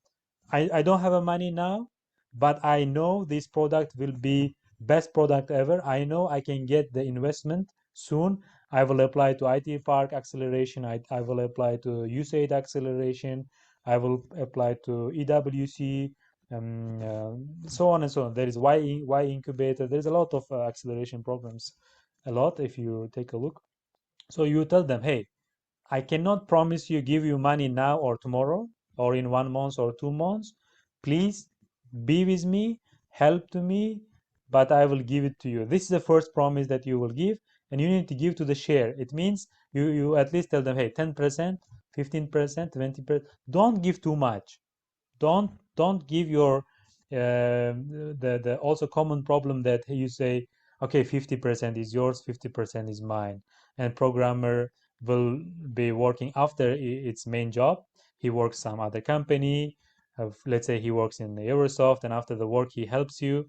I don't have a money now, but I know this product will be best product ever. I know I can get the investment soon. I will apply to IT Park acceleration. I will apply to USAID acceleration. I will apply to EWC, so on and so on. There is Y incubator. There's a lot of acceleration programs, a lot if you take a look. So you tell them, hey, I cannot promise you, give you money now or tomorrow or in 1 month or 2 months. Please be with me, help to me, but I will give it to you. This is the first promise that you will give, and you need to give to the share. It means you at least tell them, hey, 10%, 15%, 20%. Don't give too much. Don't give your the also common problem that you say, okay, 50% is yours, 50% is mine, and programmer will be working after its main job. He works some other company. Let's say he works in Eurosoft, and after the work he helps you.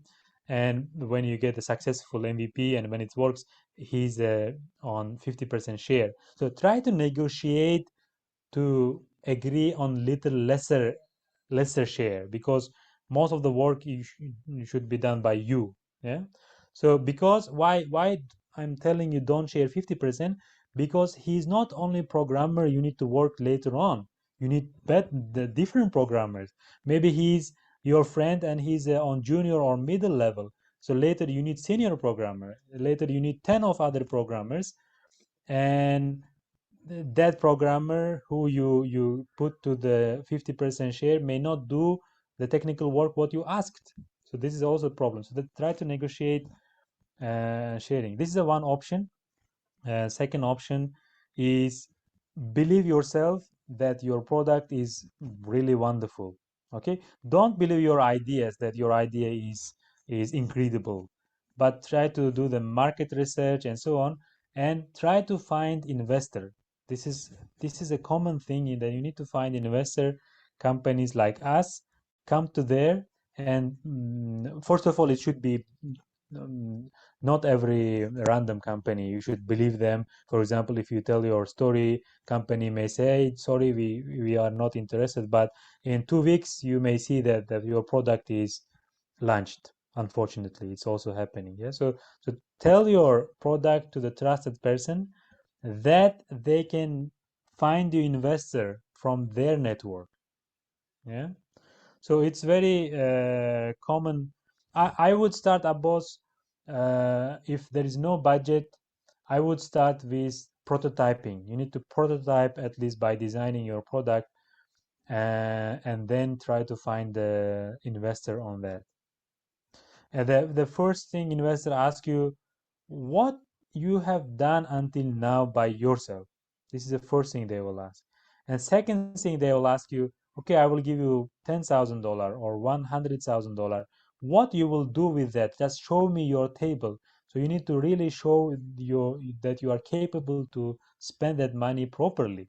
And when you get a successful MVP and when it works, he's on 50% share. So try to negotiate to agree on little lesser share, because most of the work should be done by you. Yeah. So because why I'm telling you don't share 50%, because he's not only programmer you need to work later on. You need the different programmers. Maybe he's your friend and he's on junior or middle level. So later you need senior programmer. Later you need 10 of other programmers, and that programmer who you put to the 50% share may not do the technical work what you asked. So this is also a problem. So try to negotiate sharing. This is the one option. Second option is believe yourself that your product is really wonderful. Okay, don't believe your ideas that your idea is incredible, but try to do the market research and so on, and try to find investor. This is a common thing in that you need to find investor. Companies like us come to there, and first of all, it should be not every random company. You should believe them. For example, if you tell your story, company may say, sorry, we are not interested, but in 2 weeks you may see that your product is launched. Unfortunately, it's also happening. Yeah. So tell your product to the trusted person that they can find you investor from their network. Yeah. So it's very common. I would start, Abbas, if there is no budget, I would start with prototyping. You need to prototype at least by designing your product, and then try to find the investor on that. And the first thing investor asks you, what you have done until now by yourself. This is the first thing they will ask. And second thing they will ask you, okay, I will give you $10,000 or $100,000. What you will do with that? Just show me your table. So you need to really show that you are capable to spend that money properly.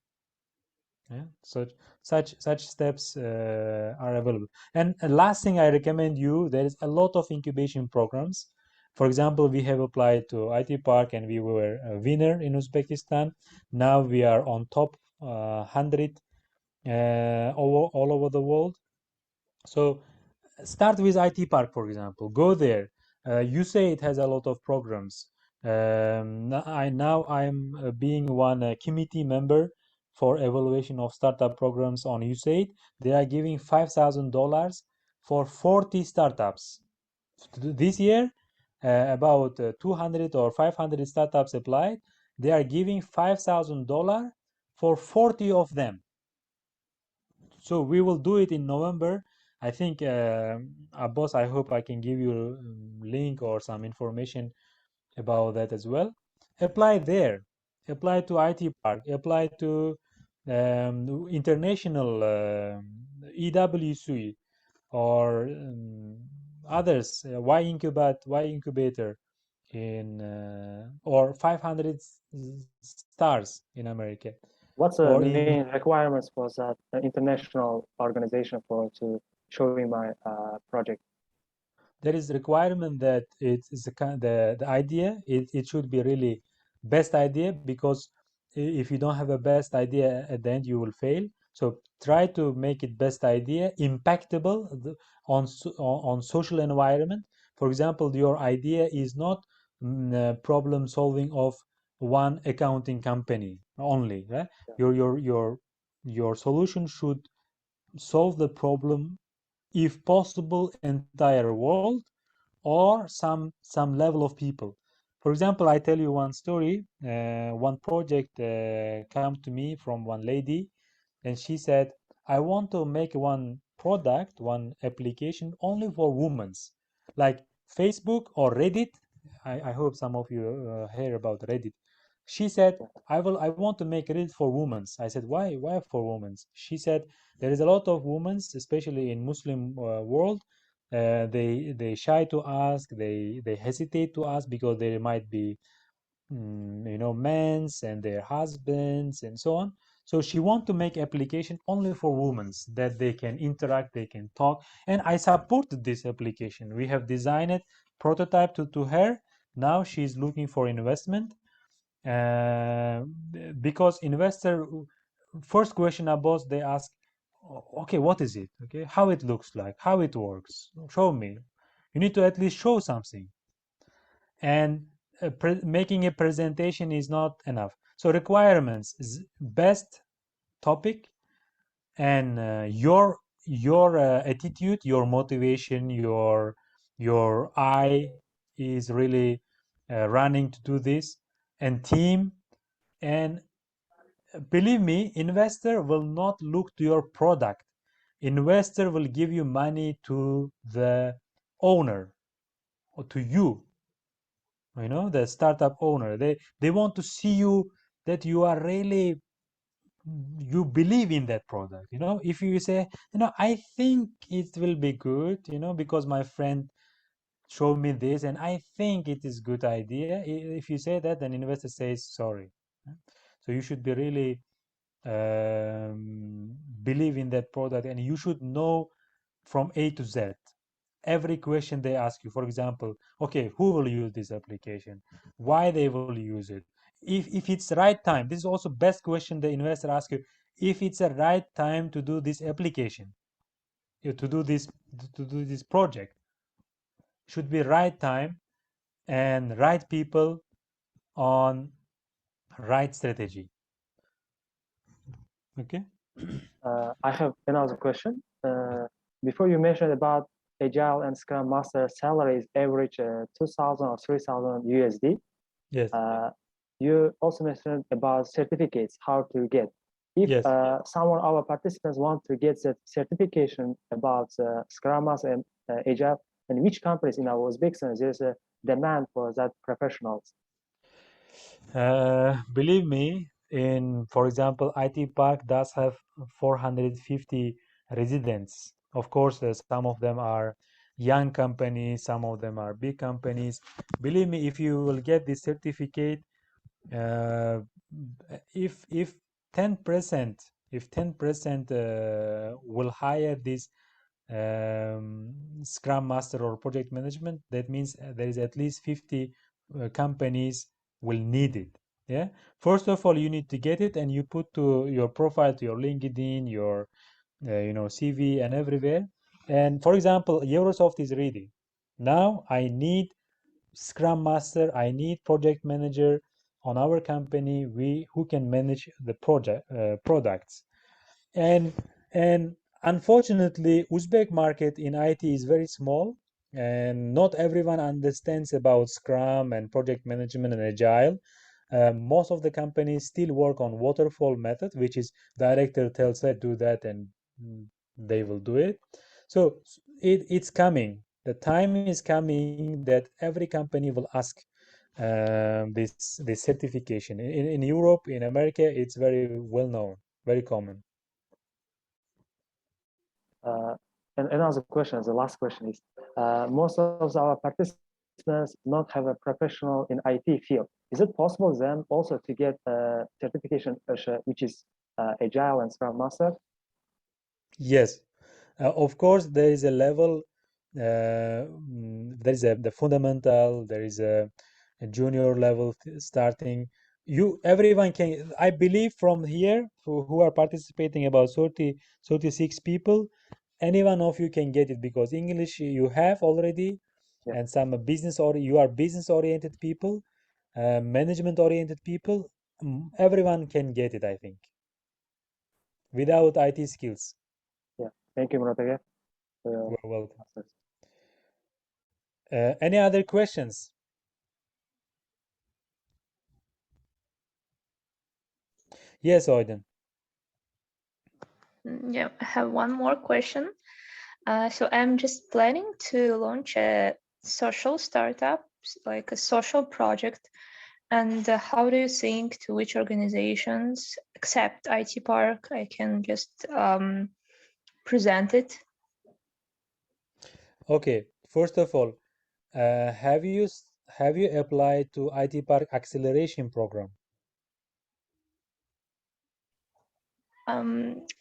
Yeah. So such steps are available. And last thing I recommend you, there is a lot of incubation programs. For example, we have applied to IT Park and we were a winner in Uzbekistan. Now we are on top 100 all over the world. So start with IT Park, for example. Go there. You say it has a lot of programs. I'm being one committee member for evaluation of startup programs on USAID. They are giving $5,000 for 40 startups. This year, about 200 or 500 startups applied. They are giving $5,000 for 40 of them. So we will do it in November. I think, Abbas, I hope I can give you a link or some information about that as well. Apply there. Apply to IT Park. Apply to international EWC or others. Y incubator in or 500 stars in America. What's the main requirements for that international organization for to showing my project? There is a requirement that it's the idea. It should be really best idea, because if you don't have a best idea at the end, you will fail. So try to make it best idea, impactable on social environment, For example, your idea is not problem solving of one accounting company only. Right? Your solution should solve the problem, if possible, entire world or some level of people. For example, I tell you one story. One project came to me from one lady, and she said, I want to make one product, one application only for women's, like Facebook or Reddit. I hope some of you hear about Reddit. She said, I want to make Reddit for women's. I said, why for women's? She said, there is a lot of women's, especially in Muslim world. They shy to ask, they hesitate to ask because there might be men's and their husbands and so on. So she want to make application only for women, that they can interact, they can talk, and I supported this application. We have designed it, prototype to her. Now she's looking for investment, because investor, first question about, they ask, okay, what is it? Okay, how it looks like, how it works, show me. You need to at least show something. And making a presentation is not enough. So requirements is best topic, and your attitude, your motivation, your eye is really running to do this, and team. And believe me, investor will not look to your product. Investor will give you money to the owner or to you, the startup owner. They want to see you, that you are really, you believe in that product. If you say, I think it will be good, because my friend showed me this and I think it is good idea. If you say that, then investor says sorry. So you should be really believe in that product, and you should know from A to Z every question they ask you. For example, okay, who will use this application, why they will use it, if it's the right time. This is also best question the investor asks you, if it's the right time to do this application, to do this project. Should be right time and right people on right strategy. Okay. I have another question. Before you mentioned about Agile and Scrum Master salaries average 2,000 or 3,000 USD. Yes. You also mentioned about certificates, how to get. If Yes. someone, our participants, want to get that certification about Scrum Master and Agile, and which companies in our Uzbekistan there's a demand for that professionals? Believe me, for example, IT Park does have 450 residents. Of course, some of them are young companies, some of them are big companies. Believe me, if you will get this certificate, if 10% will hire this Scrum Master or project management, that means there is at least 50 companies will need it. Yeah. First of all, you need to get it, and you put to your profile, to your LinkedIn, your CV, and everywhere. And for example, Eurosoft is ready. Now I need Scrum Master, I need project manager on our company, who can manage the products. And unfortunately, Uzbek market in IT is very small, and not everyone understands about Scrum and project management and Agile. Most of the companies still work on waterfall method, which is director tells that do that, and they will do it. So it's coming. The time is coming that every company will ask this certification. In Europe, in America, it's very well known, very common. And another question, the last question is, most of our participants not have a professional in IT field. Is it possible then also to get a certification which is Agile and Scrum Master? Yes, of course, there is a level, there is the fundamental, there is a junior level starting. Everyone can, I believe from here, who are participating, about 36 people, any one of you can get it, because English you have already, Yeah. and some business, or you are business oriented people, management oriented people, everyone can get it, I think, without IT skills. Yeah. Thank you, Murodjon. You're welcome. Any other questions? Yes, Oyden. Yeah, I have one more question. So I'm just planning to launch a social startup, like a social project. And how do you think to which organizations, except IT Park, I can just present it? Okay, first of all, have you applied to IT Park Acceleration Program?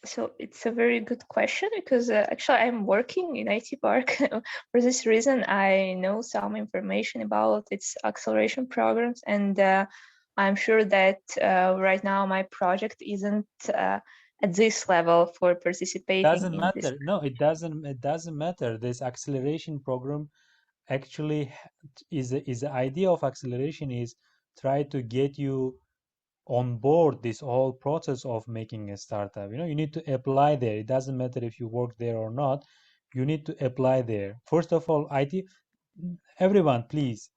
So it's a very good question because actually I'm working in IT Park. For this reason, I know some information about its acceleration programs, and I'm sure that right now my project isn't at this level for participating Doesn't in this. matter. No, it doesn't matter. This acceleration program actually is the idea of acceleration is try to get you on board this whole process of making a startup. You need to apply there. It doesn't matter if you work there or not. You need to apply there. First of all, everyone, please.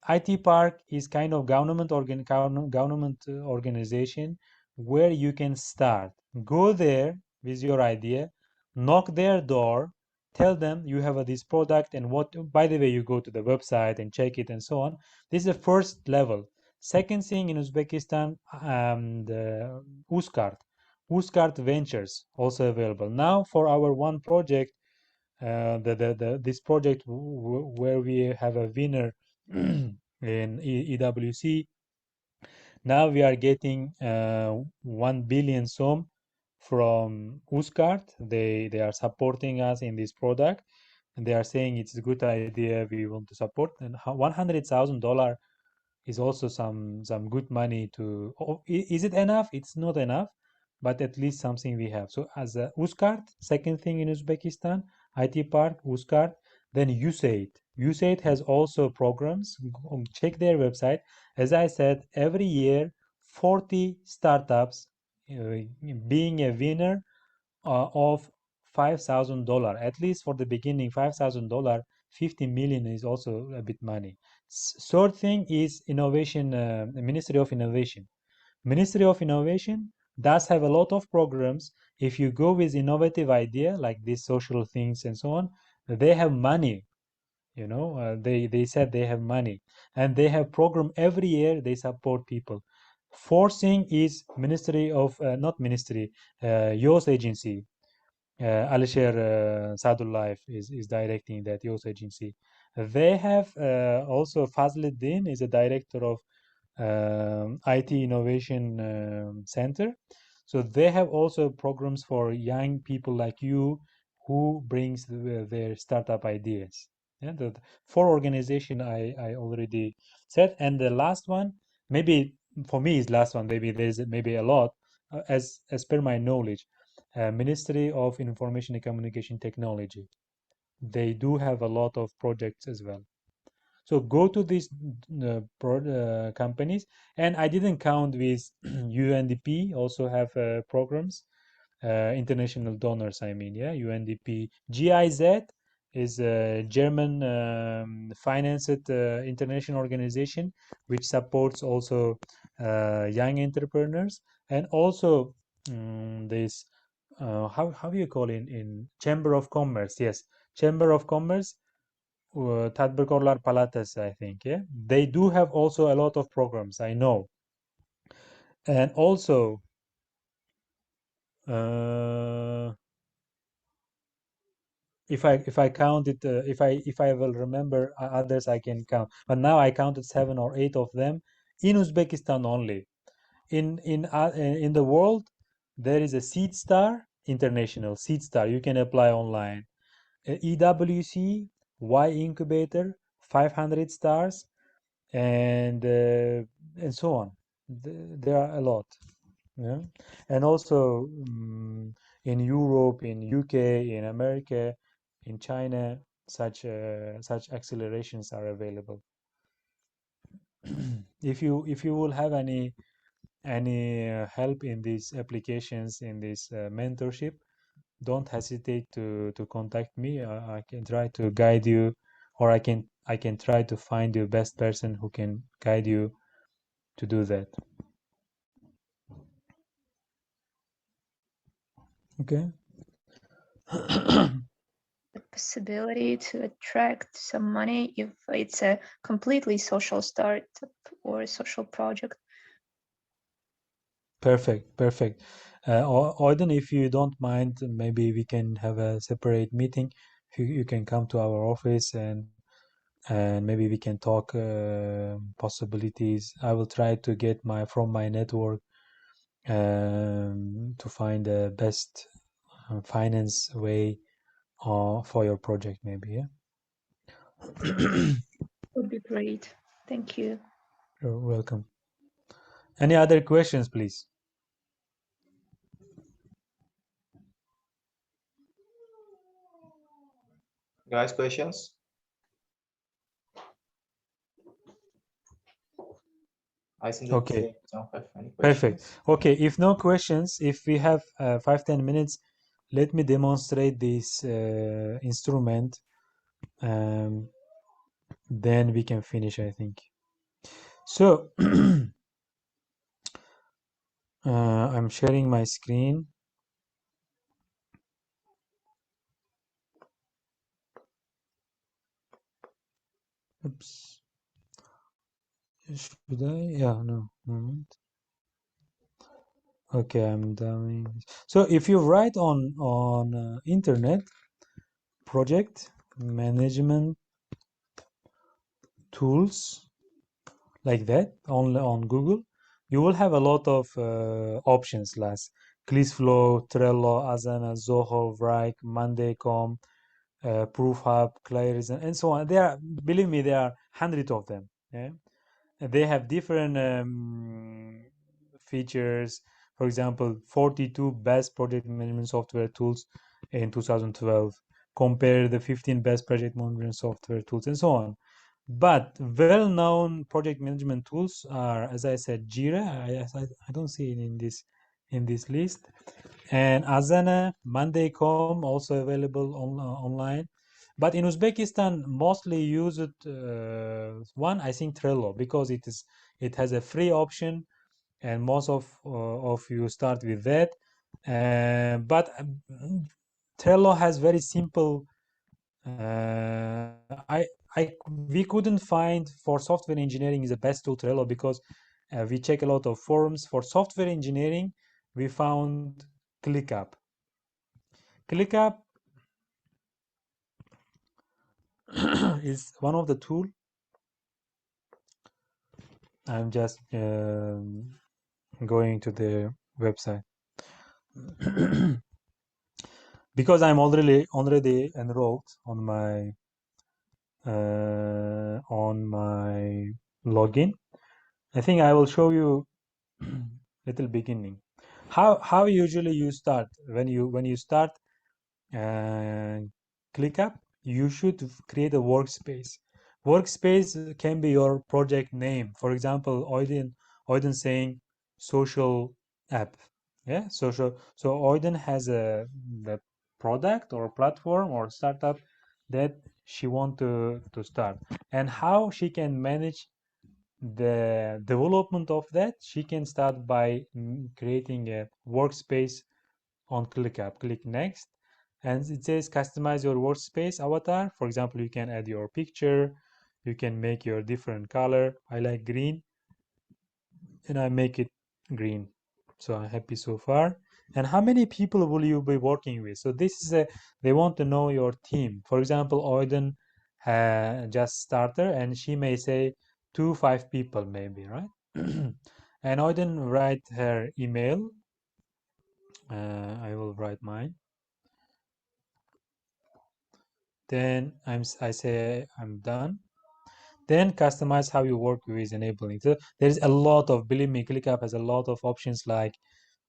IT Park is kind of government organization where you can start. Go there with your idea, knock their door, tell them you have this product and what. By the way, you go to the website and check it and so on. This is the first level. Second thing, in Uzbekistan, the Uzcard Ventures also available now for our one project. This project where we have a winner in EWC. Now we are getting 1 billion som from Uzcard. They are supporting us in this product, and they are saying it's a good idea. We want to support. And $100,000 is also some good money to. Is it enough? It's not enough, but at least something we have. So as a Uzcard, second thing in Uzbekistan, IT Park, Uzcard, then USAID. USAID has also programs. Check their website. As I said, every year 40 startups being a winner of $5,000, at least for the beginning. $5,000, 50 million is also a bit money. Third thing is innovation, Ministry of Innovation. Ministry of Innovation does have a lot of programs. If you go with innovative idea like these social things and so on, they have money. They said they have money, and they have program every year. They support people. Fourth thing is Ministry of not Ministry, Yosh agency. Alisher Sadullayev is directing that Yosh agency. They have also Fazluddin is a director of IT Innovation Center. So they have also programs for young people like you who brings their startup ideas. Yeah, the four organization I already said, and the last one, maybe for me is last one. Maybe there's maybe a lot as per my knowledge. Ministry of Information and Communication Technology. They do have a lot of projects as well. So go to these companies, and I didn't count with UNDP also have programs, international donors. I mean, yeah, UNDP. GIZ is a German financed international organization which supports also young entrepreneurs, and also this how do you call it in Chamber of Commerce? Yes, Chamber of Commerce. Tadbirkorlar Palatasi, I think, yeah, they do have also a lot of programs, I know. And also if I count it, if I will remember others, I can count, but now I counted 7 or 8 of them in Uzbekistan only. In the world there is a Seed Star International. Seed Star, you can apply online. EWC, Y Incubator, 500 stars, and so on. There are a lot, yeah. And also in Europe, in UK, in America, in China, such accelerations are available. If you will have any help in these applications, in this mentorship, don't hesitate to contact me. I can try to guide you, or I can try to find the best person who can guide you to do that. Okay. The possibility to attract some money if it's a completely social startup or a social project. Perfect. Oiden, if you don't mind, maybe we can have a separate meeting. You can come to our office and maybe we can talk possibilities. I will try to get from my network to find the best finance way for your project, maybe. Yeah. Would be great. Thank you. You're welcome. Any other questions, please? Guys, questions? I think that Okay. they don't have any questions. Perfect. Okay, if no questions, if we have 5-10 minutes, let me demonstrate this instrument. Then we can finish, I think. So I'm sharing my screen. Oops. Should I? Yeah, no, moment. Okay, I'm doing. So if you write on internet, project management tools, like that on Google, you will have a lot of options like ClickFlow, Trello, Asana, Zoho, Vrike, Monday.com, ProofHub, Claire's, and so on. Believe me, there are hundreds of them. Yeah? And they have different features. For example, 42 best project management software tools in 2012. Compare the 15 best project management software tools, and so on. But well-known project management tools are, as I said, Jira. I don't see it in this list, and Asana, Monday.com, also available online. But in Uzbekistan, mostly used one, I think, Trello, because it has a free option, and most of you start with that. But Trello has very simple. We couldn't find for software engineering is the best tool Trello, because we check a lot of forums. For software engineering, we found ClickUp. ClickUp is one of the tool. I'm just going to the website because I'm already enrolled on my login. I think I will show you little beginning. How usually you start when you start ClickUp, you should create a workspace. Workspace can be your project name. For example, Oiden saying social app. Yeah, social. So Oiden has the product or platform or startup that she want to start, and how she can manage the development of that. She can start by creating a workspace on ClickUp. Click next, and it says customize your workspace avatar. For example, you can add your picture, you can make your different color. I like green, and I make it green. So I'm happy so far. And how many people will you be working with? So this is they want to know your team. For example, Oiden just starter, and she may say 5 people maybe, right? And Oiden write her email. I will write mine. Then I say I'm done. Then customize how you work with enabling. So there's a lot of, believe me, ClickUp has a lot of options like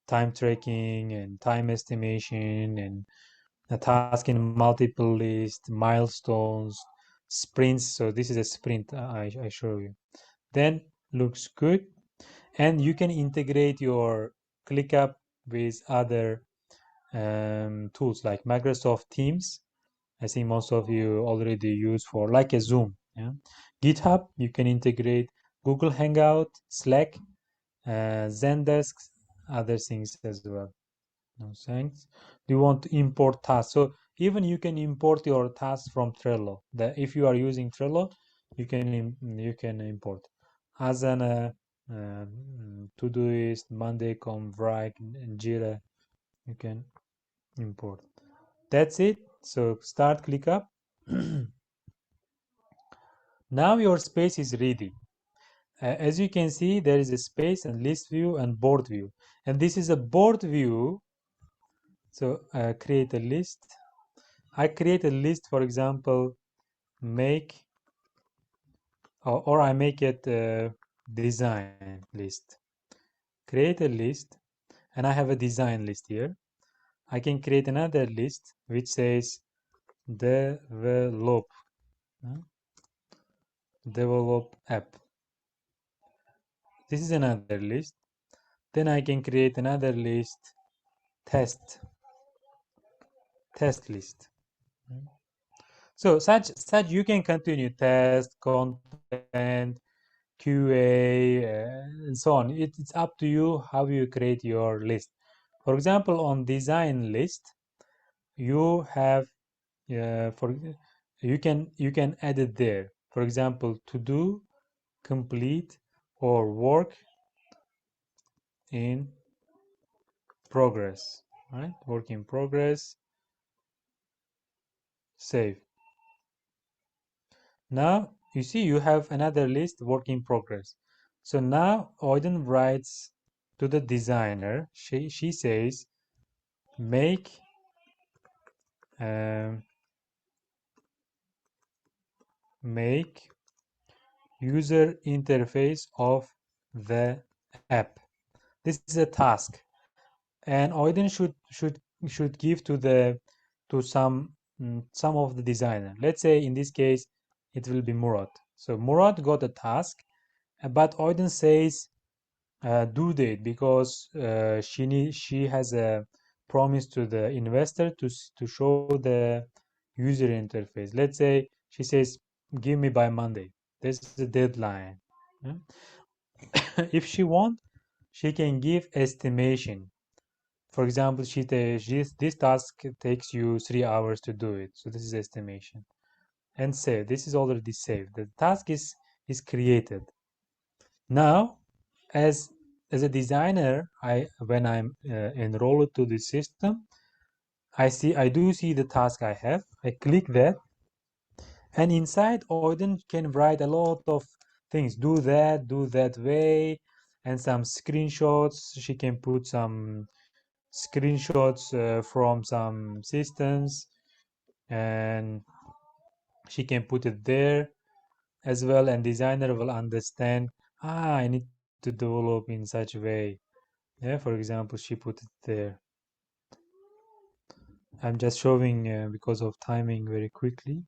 time tracking and time estimation and a task in multiple list, milestones, sprints. So this is a sprint I show you. Then looks good. And you can integrate your ClickUp with other tools like Microsoft Teams. I think most of you already use for like a Zoom. Yeah? GitHub, you can integrate Google Hangout, Slack, Zendesk, other things as well. No thanks. Do you want to import tasks? So even you can import your tasks from Trello. If you are using Trello, you can import Asana, Todoist, Monday.com, Vrag, and Jira. You can import. That's it. So start ClickUp. Now your space is ready. As you can see, there is a space and list view and board view. And this is a board view. So create a list. I create a list, for example, make, or I make it a design list. Create a list, and I have a design list here. I can create another list which says develop app. This is another list. Then I can create another list, test list. So such you can continue test, content, QA, and so on. It's up to you how you create your list. For example, on design list, you have you can add it there. For example, to do, complete, or work in progress. Right? Work in progress. Save. Now you see you have another list, work in progress. So now Auden writes to the designer. She says, make make user interface of the app. This is a task, and Auden should give to some of the designer. Let's say in this case it will be Murad. So Murad got a task, but Auden says due date because she has a promise to the investor to show the user interface. Let's say she says, give me by Monday. This is the deadline. Yeah? If she wants, she can give estimation. For example, this task takes you 3 hours to do it. So this is estimation. And save. This is already saved. The task is created. Now, as a designer, when I'm enrolled to the system, I do see the task I have. I click that, and inside Auden can write a lot of things. Do that way, and some screenshots. She can put some screenshots from some systems, and she can put it there as well. And designer will understand. I need to develop in such a way. Yeah, for example, she put it there. I'm just showing because of timing very quickly.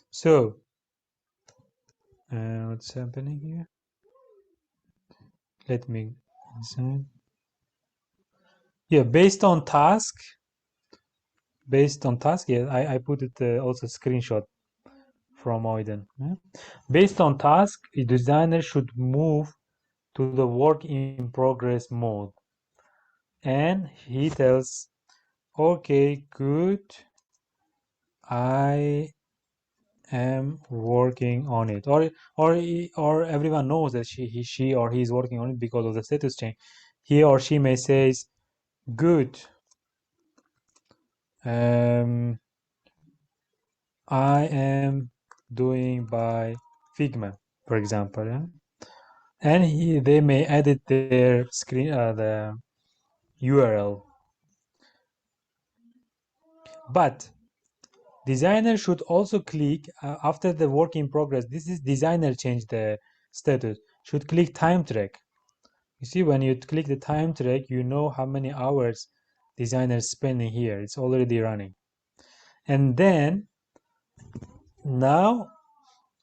So, what's happening here? Let me inside. Yeah, based on task. Yeah, I put it also screenshot from Auden. Yeah? Based on task, a designer should move to the work in progress mode, and he tells, okay, good, I am working on it, or everyone knows that she or he is working on it because of the status change. He or she may say, good, I am doing by Figma, for example. Yeah? And they may edit their screen, the URL. But designer should also click after the work in progress. This is designer change the status. Should click time track. You see, when you click the time track, you know how many hours designer spending here. It's already running. And then now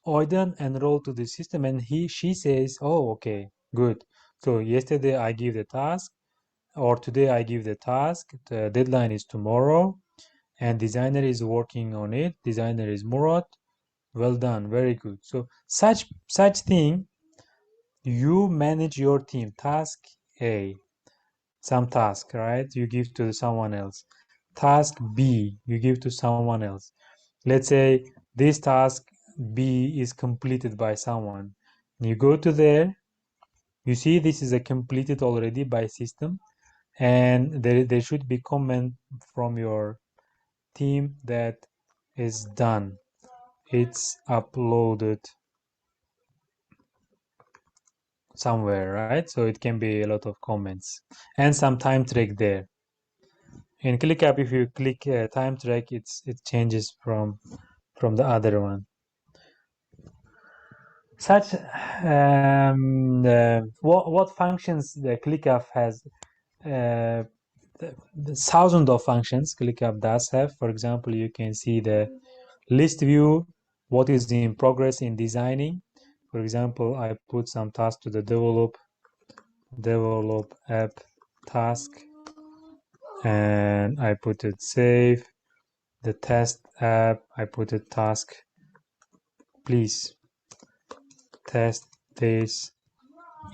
Oyden enrolled to the system, and she says, oh, okay, good. So yesterday I give the task, or today I give the task. The deadline is tomorrow, and designer is working on it. Designer is Murad. Well done, very good. So such thing, you manage your team. Task A, some task, right? You give to someone else. Task B, you give to someone else. Let's say this task B is completed by someone. You go to there, you see this is a completed already by system, and there should be comment from your team that is done. It's uploaded somewhere, right? So it can be a lot of comments and some time track there. In ClickUp, if you click time track, it changes from the other one. Such what functions the ClickUp has? The thousands of functions ClickUp does have. For example, you can see the list view, what is in progress in designing. For example, I put some task to the develop app task, and I put it save. The test app, I put it task, please test this,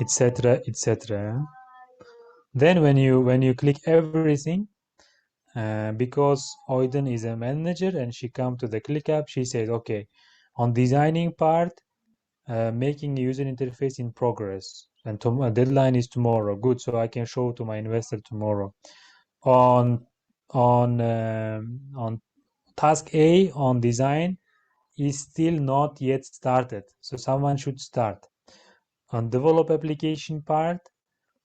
etc., etc. Then when you click everything, because Oyden is a manager and she come to the ClickUp, she says, okay, on designing part, making user interface in progress, and deadline is tomorrow. Good, so I can show to my investor tomorrow. On task A, on design, is still not yet started, so someone should start. On develop application part,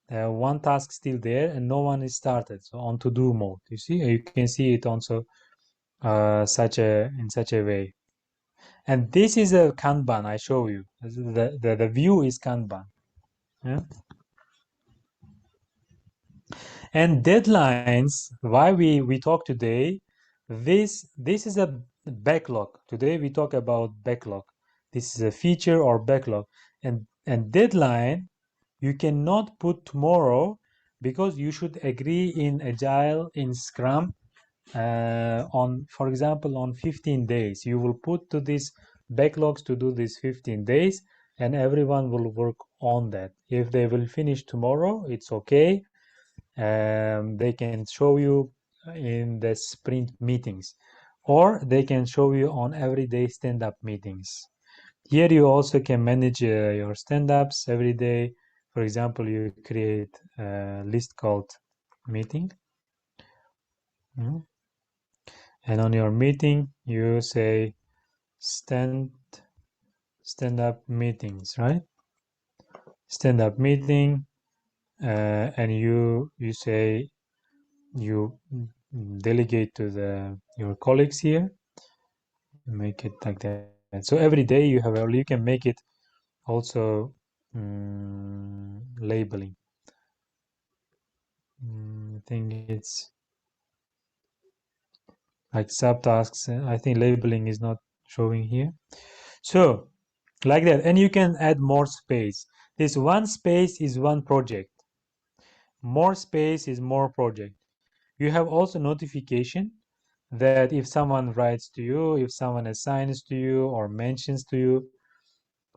one task still there and no one is started, so on to do mode. You see, you can see it also in such a way. And this is a Kanban I show you. The view is Kanban. Yeah. And deadlines, why we talk today, this is a backlog. Today we talk about backlog. This is a feature or backlog. And deadline, you cannot put tomorrow, because you should agree in Agile, in Scrum, on, for example, on 15 days. You will put to these backlogs to do this 15 days, and everyone will work on that. If they will finish tomorrow, it's okay. They can show you in the sprint meetings, or they can show you on everyday stand-up meetings. Here you also can manage your stand-ups every day. For example, you create a list called meeting. And on your meeting, you say stand-up meetings, right? Stand-up meeting, and you say you delegate to your colleagues here. Make it like that. So every day you can make it also labeling. I think it's like subtasks. I think labeling is not showing here. So like that, and you can add more space. This one space is one project. More space is more project. You have also notification that if someone writes to you, if someone assigns to you or mentions to you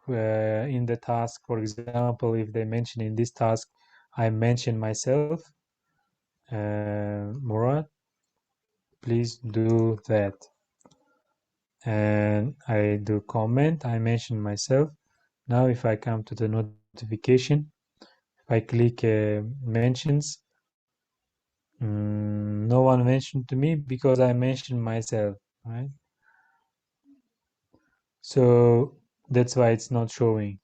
in the task, for example, if they mention in this task, I mention myself, Murad, please do that. And I do comment, I mention myself. Now if I come to the notification, if I click mentions, no one mentioned to me because I mentioned myself, right? So that's why it's not showing.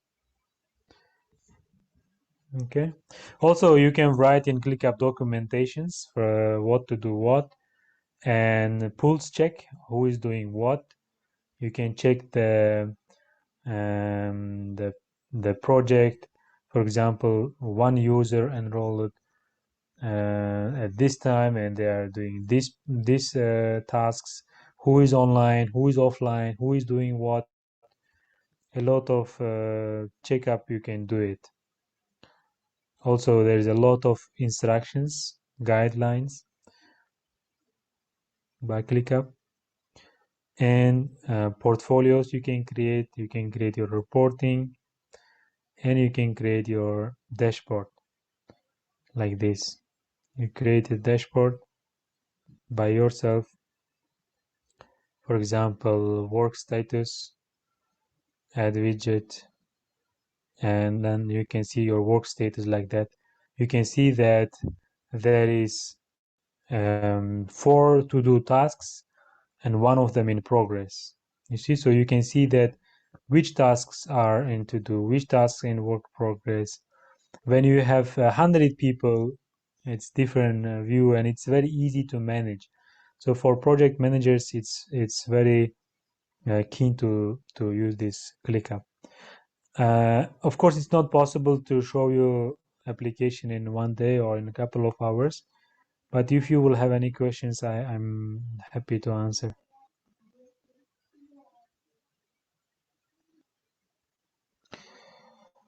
Okay. Also, you can write in ClickUp documentations for what to do what, and pulse check who is doing what. You can check the project. For example, one user enrolled at this time, and they are doing this tasks. Who is online? Who is offline? Who is doing what? A lot of checkup. You can do it. Also, there is a lot of instructions, guidelines by ClickUp, and portfolios you can create. You can create your reporting, and you can create your dashboard like this. You create a dashboard by yourself. For example, work status, add widget, and then you can see your work status like that. You can see that there is 4 to-do tasks and 1 of them in progress. You see, so you can see that which tasks are in to-do, which tasks in work progress. When you have 100 people, it's different view, and it's very easy to manage. So for project managers, it's very keen to use this ClickUp. Of course, it's not possible to show you application in one day or in a couple of hours, but if you will have any questions, I'm happy to answer.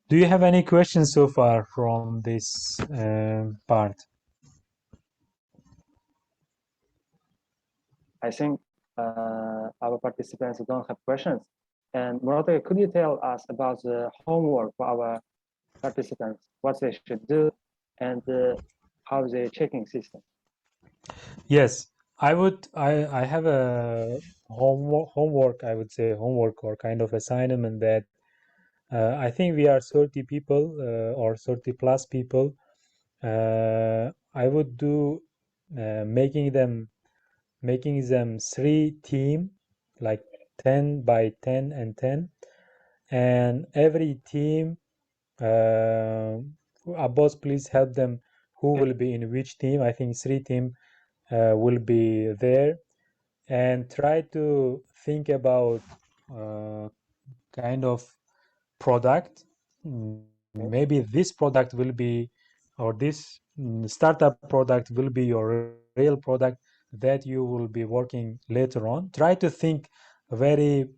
Do you have any questions so far from this part? I think our participants don't have questions. And Murodjon, could you tell us about the homework for our participants, what they should do, and how the checking system? Yes, I have a homework, I would say homework or kind of assignment that I think we are 30 people or 30 plus people. I would do making them 3 team, like 10 by 10 and 10, and every team, boss, please help them who will be in which team. I think 3 team will be there, and try to think about kind of product. Maybe this product will be, or this startup product will be your real product that you will be working later on. Try to think very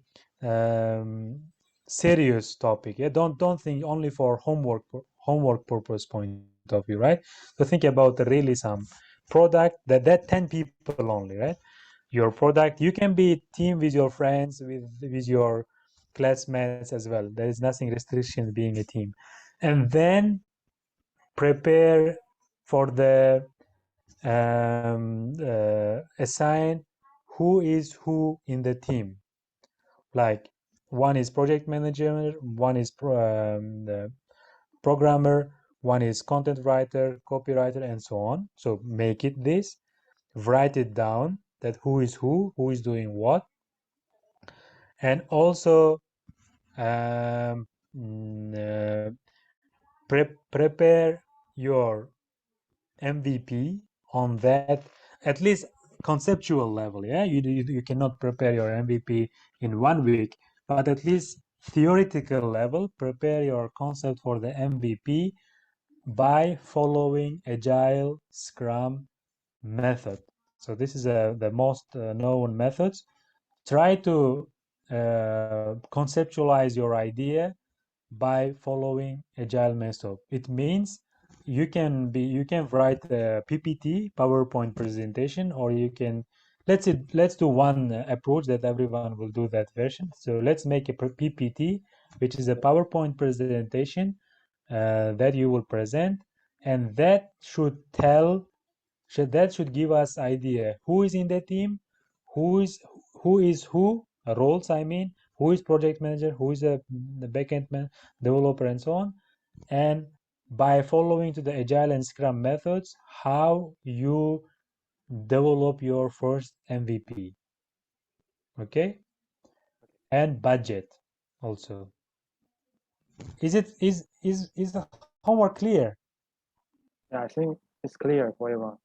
serious topic. Yeah, don't think only for homework purpose point of view, right? So think about really some product that 10 people only, right? Your product, you can be team with your friends, with your classmates as well. There is nothing restriction being a team. And then prepare for the assign who is who in the team. Like one is project manager, one is the programmer, one is content writer, copywriter, and so on. So make it this, write it down, that who is doing what, and also prepare your MVP on that, at least conceptual level. Yeah, you cannot prepare your MVP in 1 week, but at least theoretical level, prepare your concept for the MVP by following Agile, Scrum method. So this is the most known methods. Try to conceptualize your idea by following Agile method. It means you can write a PPT, PowerPoint presentation, or you can let's do one approach that everyone will do that version. So let's make a PPT, which is a PowerPoint presentation that you will present, and that should give us idea who is in the team, who is roles, I mean, who is project manager, who is the backend man, developer, and so on. And by following to the Agile and Scrum methods, how you develop your first MVP. Okay, and budget also. Is the homework clear? Yeah, I think it's clear for everyone.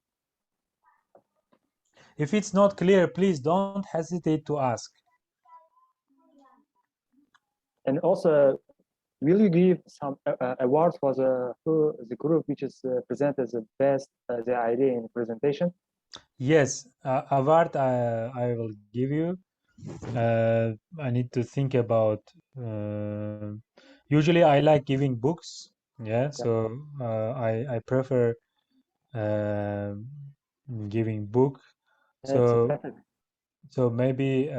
If it's not clear, please don't hesitate to ask. And also, will you give some awards for the group which is presented the best the idea in presentation? Yes, award I will give you. I need to think about. Usually, I like giving books. Yeah, so I prefer giving book. So maybe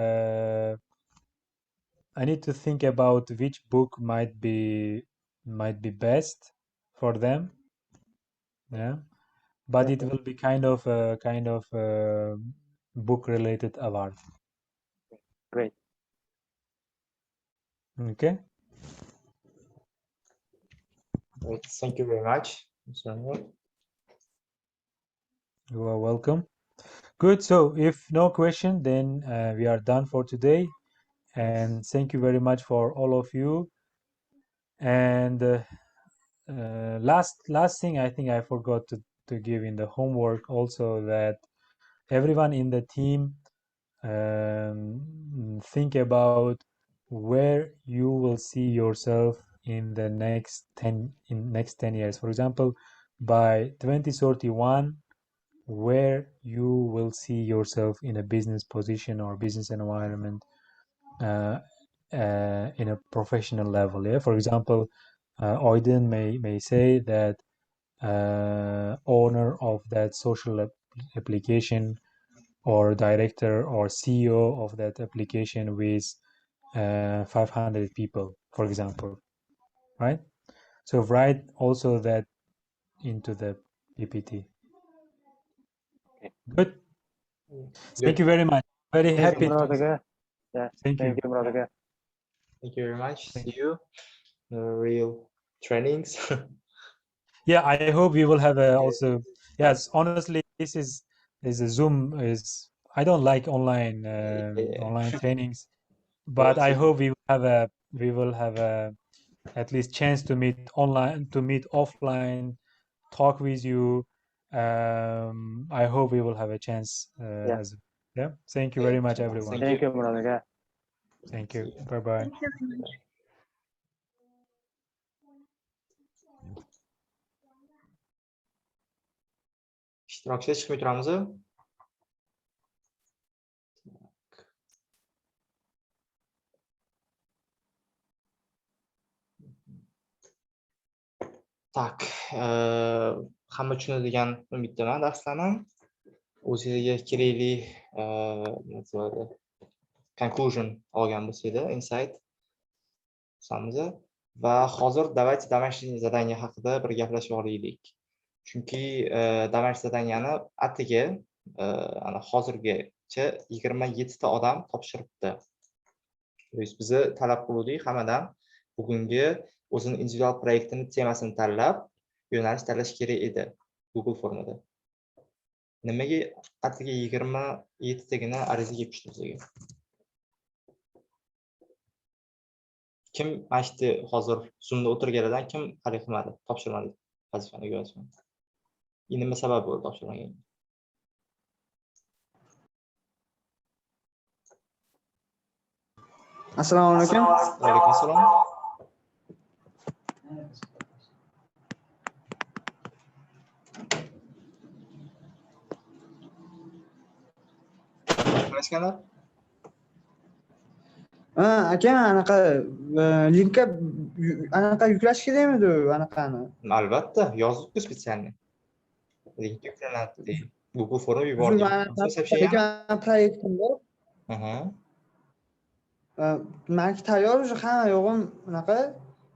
I need to think about which book might be best for them. Yeah, but it will be kind of book related award. Great. Okay. Great. Thank you very much, Mr. Anil. You are welcome. Good. So if no question, then we are done for today. And thank you very much for all of you. And last thing, I think I forgot to give in the homework also, that everyone in the team think about where you will see yourself in the next 10 years. For example, by 2031, where you will see yourself in a business position or business environment in a professional level. Yeah, for example, Oiden may say that owner of that social application, or director or CEO of that application with 500 people, for example, right? So write also that into the PPT. Good. Thank you very much. Very happy. Thank you. Thank you very much. See you. Real trainings. Yeah, I hope we will have also. Yes, honestly, this is a Zoom is. I don't like online trainings, but I hope we will have a at least chance to meet online, to meet offline, talk with you. I hope we will have a chance. Yeah. Thank you very much, everyone. Thank you, Murodjon. Thank you. Bye bye. Thank you very much. İştirakçıya chiqmay turamizmi? Tak, hamma tushunadigan umiddaman darslarni. O'zingizga kerakli conclusion olgan bo'lsangiz, insight olsangiz, va hozir давайте домашний задание haqida bir gaplashib olaylik. Chunki домашний zadaniyani atigi ana hozirgacha 27 ta odam topshiribdi. Bizni talab qildik hammadan bugungi o'zini individual proyektini temasini tanlab, yo'nalish tanlash kerak edi Google formada. Nimaga atigi 27 tagina ariza kelib tushdi bizga? Kim ashti hozir Zoomda o'tirganlardan kim hali qilmadi, topshirmadi vazifani ko'rasizmi? Nima sabab bo'ldi topshirmagan? Assalomu alaykum. Va alaykum assalom. Qanaqalar? Aka, anaqa linkka anaqa yuklash kerakmidi anaqani? Albatta, yozib-ku spesialni. Link yuklanadi. Google form yubordim. Lekin proyektim bor. Meniki tayyor, hamma yo'g'im anaqa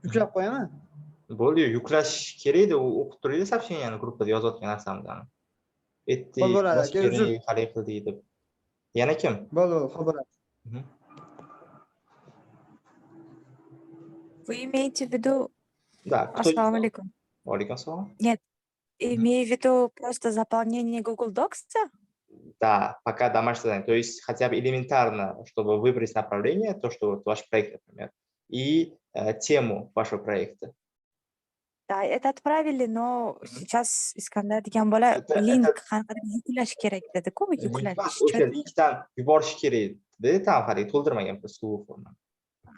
yuklab qo'yaman. Bo'ldi, yuklash kerak edi, u o'qib turadi сообщениеni gruppada yozayotgan narsamdan. Aytdik, hali qildik deb. Yana kim? Bo'ldi, xabar. Вы имеете в виду... Да. Ассаламу алейкум. Алейкум ассалам. Нет, имею в виду просто заполнение Google Docs? Да, пока домашнее задание. То есть хотя бы элементарно, чтобы выбрать направление, то, что вот ваш проект, например, и тему вашего проекта. Да, это отправили, но сейчас Искандар degan bola link yuklash kerak dedi-ku, yuklash. O'sha linkdan yuborish kerak dedi, там hali to'ldirmagan просто Google formani.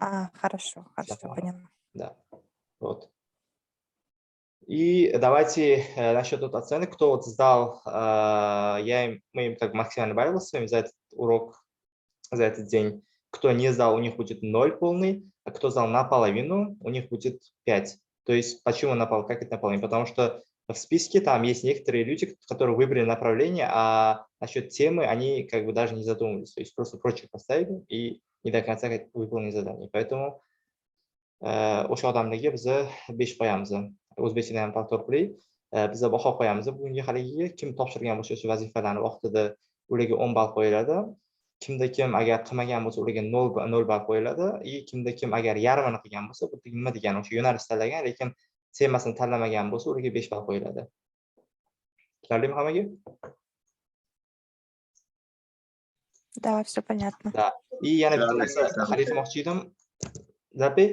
Хорошо, поняла. Да. Вот. И давайте насчет оценок. Кто вот сдал, мы им как максимально баллы выставим за этот урок, за этот день. Кто не сдал, у них будет 0 полный, а кто сдал наполовину, у них будет 5. То есть почему наполовину? Как это наполовину? Потому что в списке там есть некоторые люди, которые выбрали направление, а насчет темы они как бы даже не задумывались. То есть просто прочее поставили и не до конца выполнили задание. Поэтому o'sha odamlarga biz 5 qo'yamiz. O'zbek tilida ham faktor qilib, biz baho qo'yamiz. Bugungi haligiga kim topshirgan bo'lsa o'sha vazifalarni vaqtida ularga 10 ball qo'yiladi. Kimda kim agar qilmagan bo'lsa ularga 0 ball qo'yiladi. Kimda kim agar yarmini qilgan bo'lsa, bu nima degani o'sha yo'nalish tanlagan, lekin temasini tanlamagan bo'lsa ularga 5 ball qo'yiladi. Tushunarlimi hammaga? Да, все понятно. Да. И yana bitta narsa xarid qilmoqchi edim. Zapi?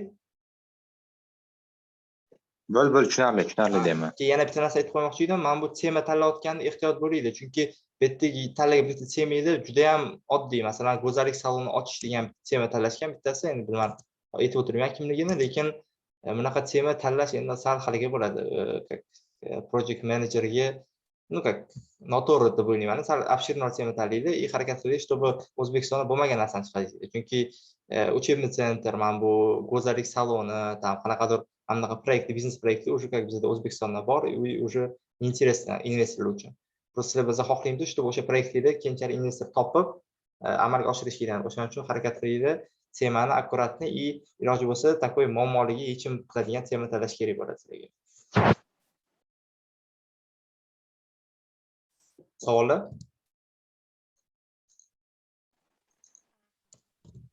Bo'l tushunarli deyman. Yana bitta narsa aytib qo'ymoqchi edim. Men bu tema tanlayotganda ehtiyot bo'linglar, chunki bu yerdagi tanlagan bitta temangiz juda ham oddiy. Masalan, go'zallik salonini ochish degan tema tanlashgan bittasi, endi bilmadim aytib o'tirmayman kimligini, lekin bunaqa tema tanlash endi sal haliga bo'ladi. Project managerga как noto'g'ri deb o'ylayman. Sal обширный tema tanlaydi, harakat qiladi, чтобы O'zbekistonda bo'lmagan narsani chiqarishdi. Chunki учебный центр, mana bu go'zallik saloni, там qanaqadir anaqa proyekt, biznes proyekti уже как bizda O'zbekistonda bor, уже неинтересно investorlar uchun. Просто biz xohlaymiz, чтобы o'sha proyektda keyinchalik investor topib amalga oshirish kerak. O'shaning uchun harakat qiladi, temani akkuratni и iloji bo'lsa такой muammoliga yechim qiladigan tema tanlash kerak bo'ladi sizlarga. Savollar?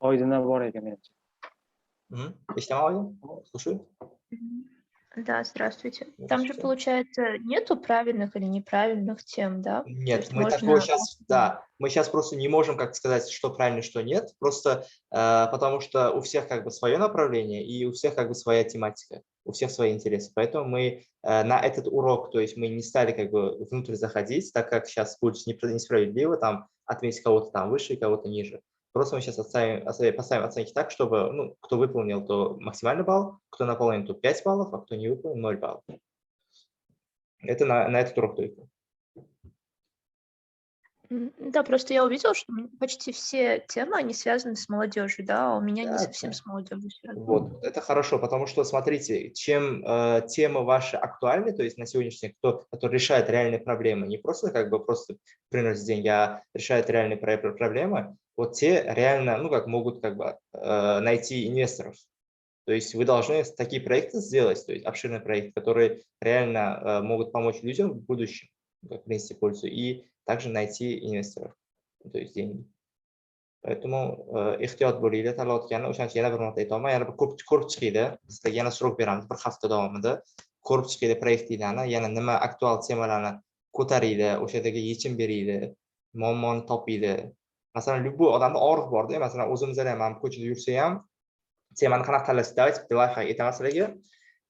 Oydinlar bor ekan menimcha. Eshitaman Oydin? Слушаю. Да, здравствуйте. Там же, получается, нету правильных или неправильных тем, да? Нет, мы такое сейчас, да, мы сейчас просто не можем как сказать, что правильно, что нет, просто потому что у всех как бы свое направление и у всех как бы своя тематика, у всех свои интересы. Поэтому мы на этот урок, то есть мы не стали как бы внутрь заходить, так как сейчас будет несправедливо там отметить кого-то там выше и кого-то ниже. Просто мы сейчас поставим оценки так, чтобы, кто выполнил, то максимальный балл, кто наполнил, то 5 баллов, а кто не выполнил, 0 баллов. Это на этот урок только. Да, просто я увидела, что почти все темы, они связаны с молодежью, да, а у меня не совсем с молодежью связаны. Вот, это хорошо, потому что, смотрите, чем темы ваши актуальны, то есть на сегодняшний день, который решает реальные проблемы, не просто как бы просто приносит деньги, а решает реальные проблемы, вот те реально, могут как бы найти инвесторов. То есть вы должны такие проекты сделать, то есть обширный проект, которые реально могут помочь людям в будущем, как в принципе пользу, и также найти инвесторов, то есть деньги. Поэтому ehtiyot bo'linglar tanlayotganda, o'shaning yana bir marta aytaman, yana bir ko'rib chiqinglar, sizlarga yana surok beramiz bir hafta davomida. Ko'rib chiqinglar proyektinglarni, yana nima aktual temalarni ko'taringlar, o'shadagi yechim beringlar, muammoni topinglar. Masalan, любой odamda og'riq bor-da, masalan, o'zimizda ham ko'chada yursa ham temani qanaqa tanlash, давайте bitta loyiha aytaman sizlarga.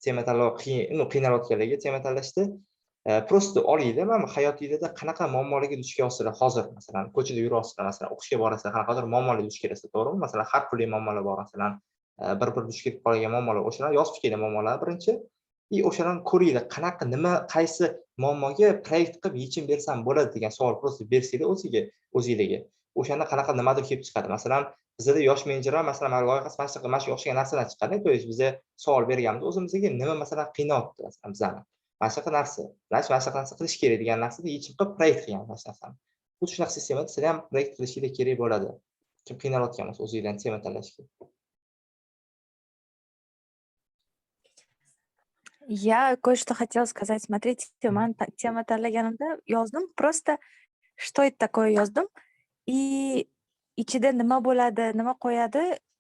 Tema tanlov qiynalayotganlarga tema tanlashda просто olinglar, mana hayotingizda qanaqa muammolarga duch kelyapsizlar hozir, masalan, ko'chada yuryapsizlar, masalan, o'qishga borasizlar, qanaqadir muammolarga duch kelasizlar, to'g'rimi? Masalan, har turli muammolar bor, masalan, bir duch kelib qolgan muammolar, o'shalarni yozib chiqinglar muammolarni birinchi, и o'shalarni ko'ringlar, qanaqa nima, qaysi muammoga proyekt qilib yechim bersam bo'ladi degan savol просто bersanglar o'zingizlarga. O'shanda qanaqa nimadir kelib chiqadi. Masalan, bizda yosh menejerlar, masalan, loyihasi mana shu o'xshagan narsadan chiqadi. To есть bizga savol berganmiz o'zimizga, nima masalan qiynayapti, masalan, bizani. Mana shunaqa narsa qilish kerak degan narsani yechim qilib proyekt qilgan narsani. Bu shunaqa sistemada sizlar ham proyekt qilishingiz kerak bo'ladi. Kim qiynalayotgan bo'lsa o'zingizdan tema tanlashga. Я кое-что хотела сказать. Смотрите, тема tanlaganimda yozdim. Просто что это такое yozdim. И ichida nima bo'ladi, nima qo'yadi,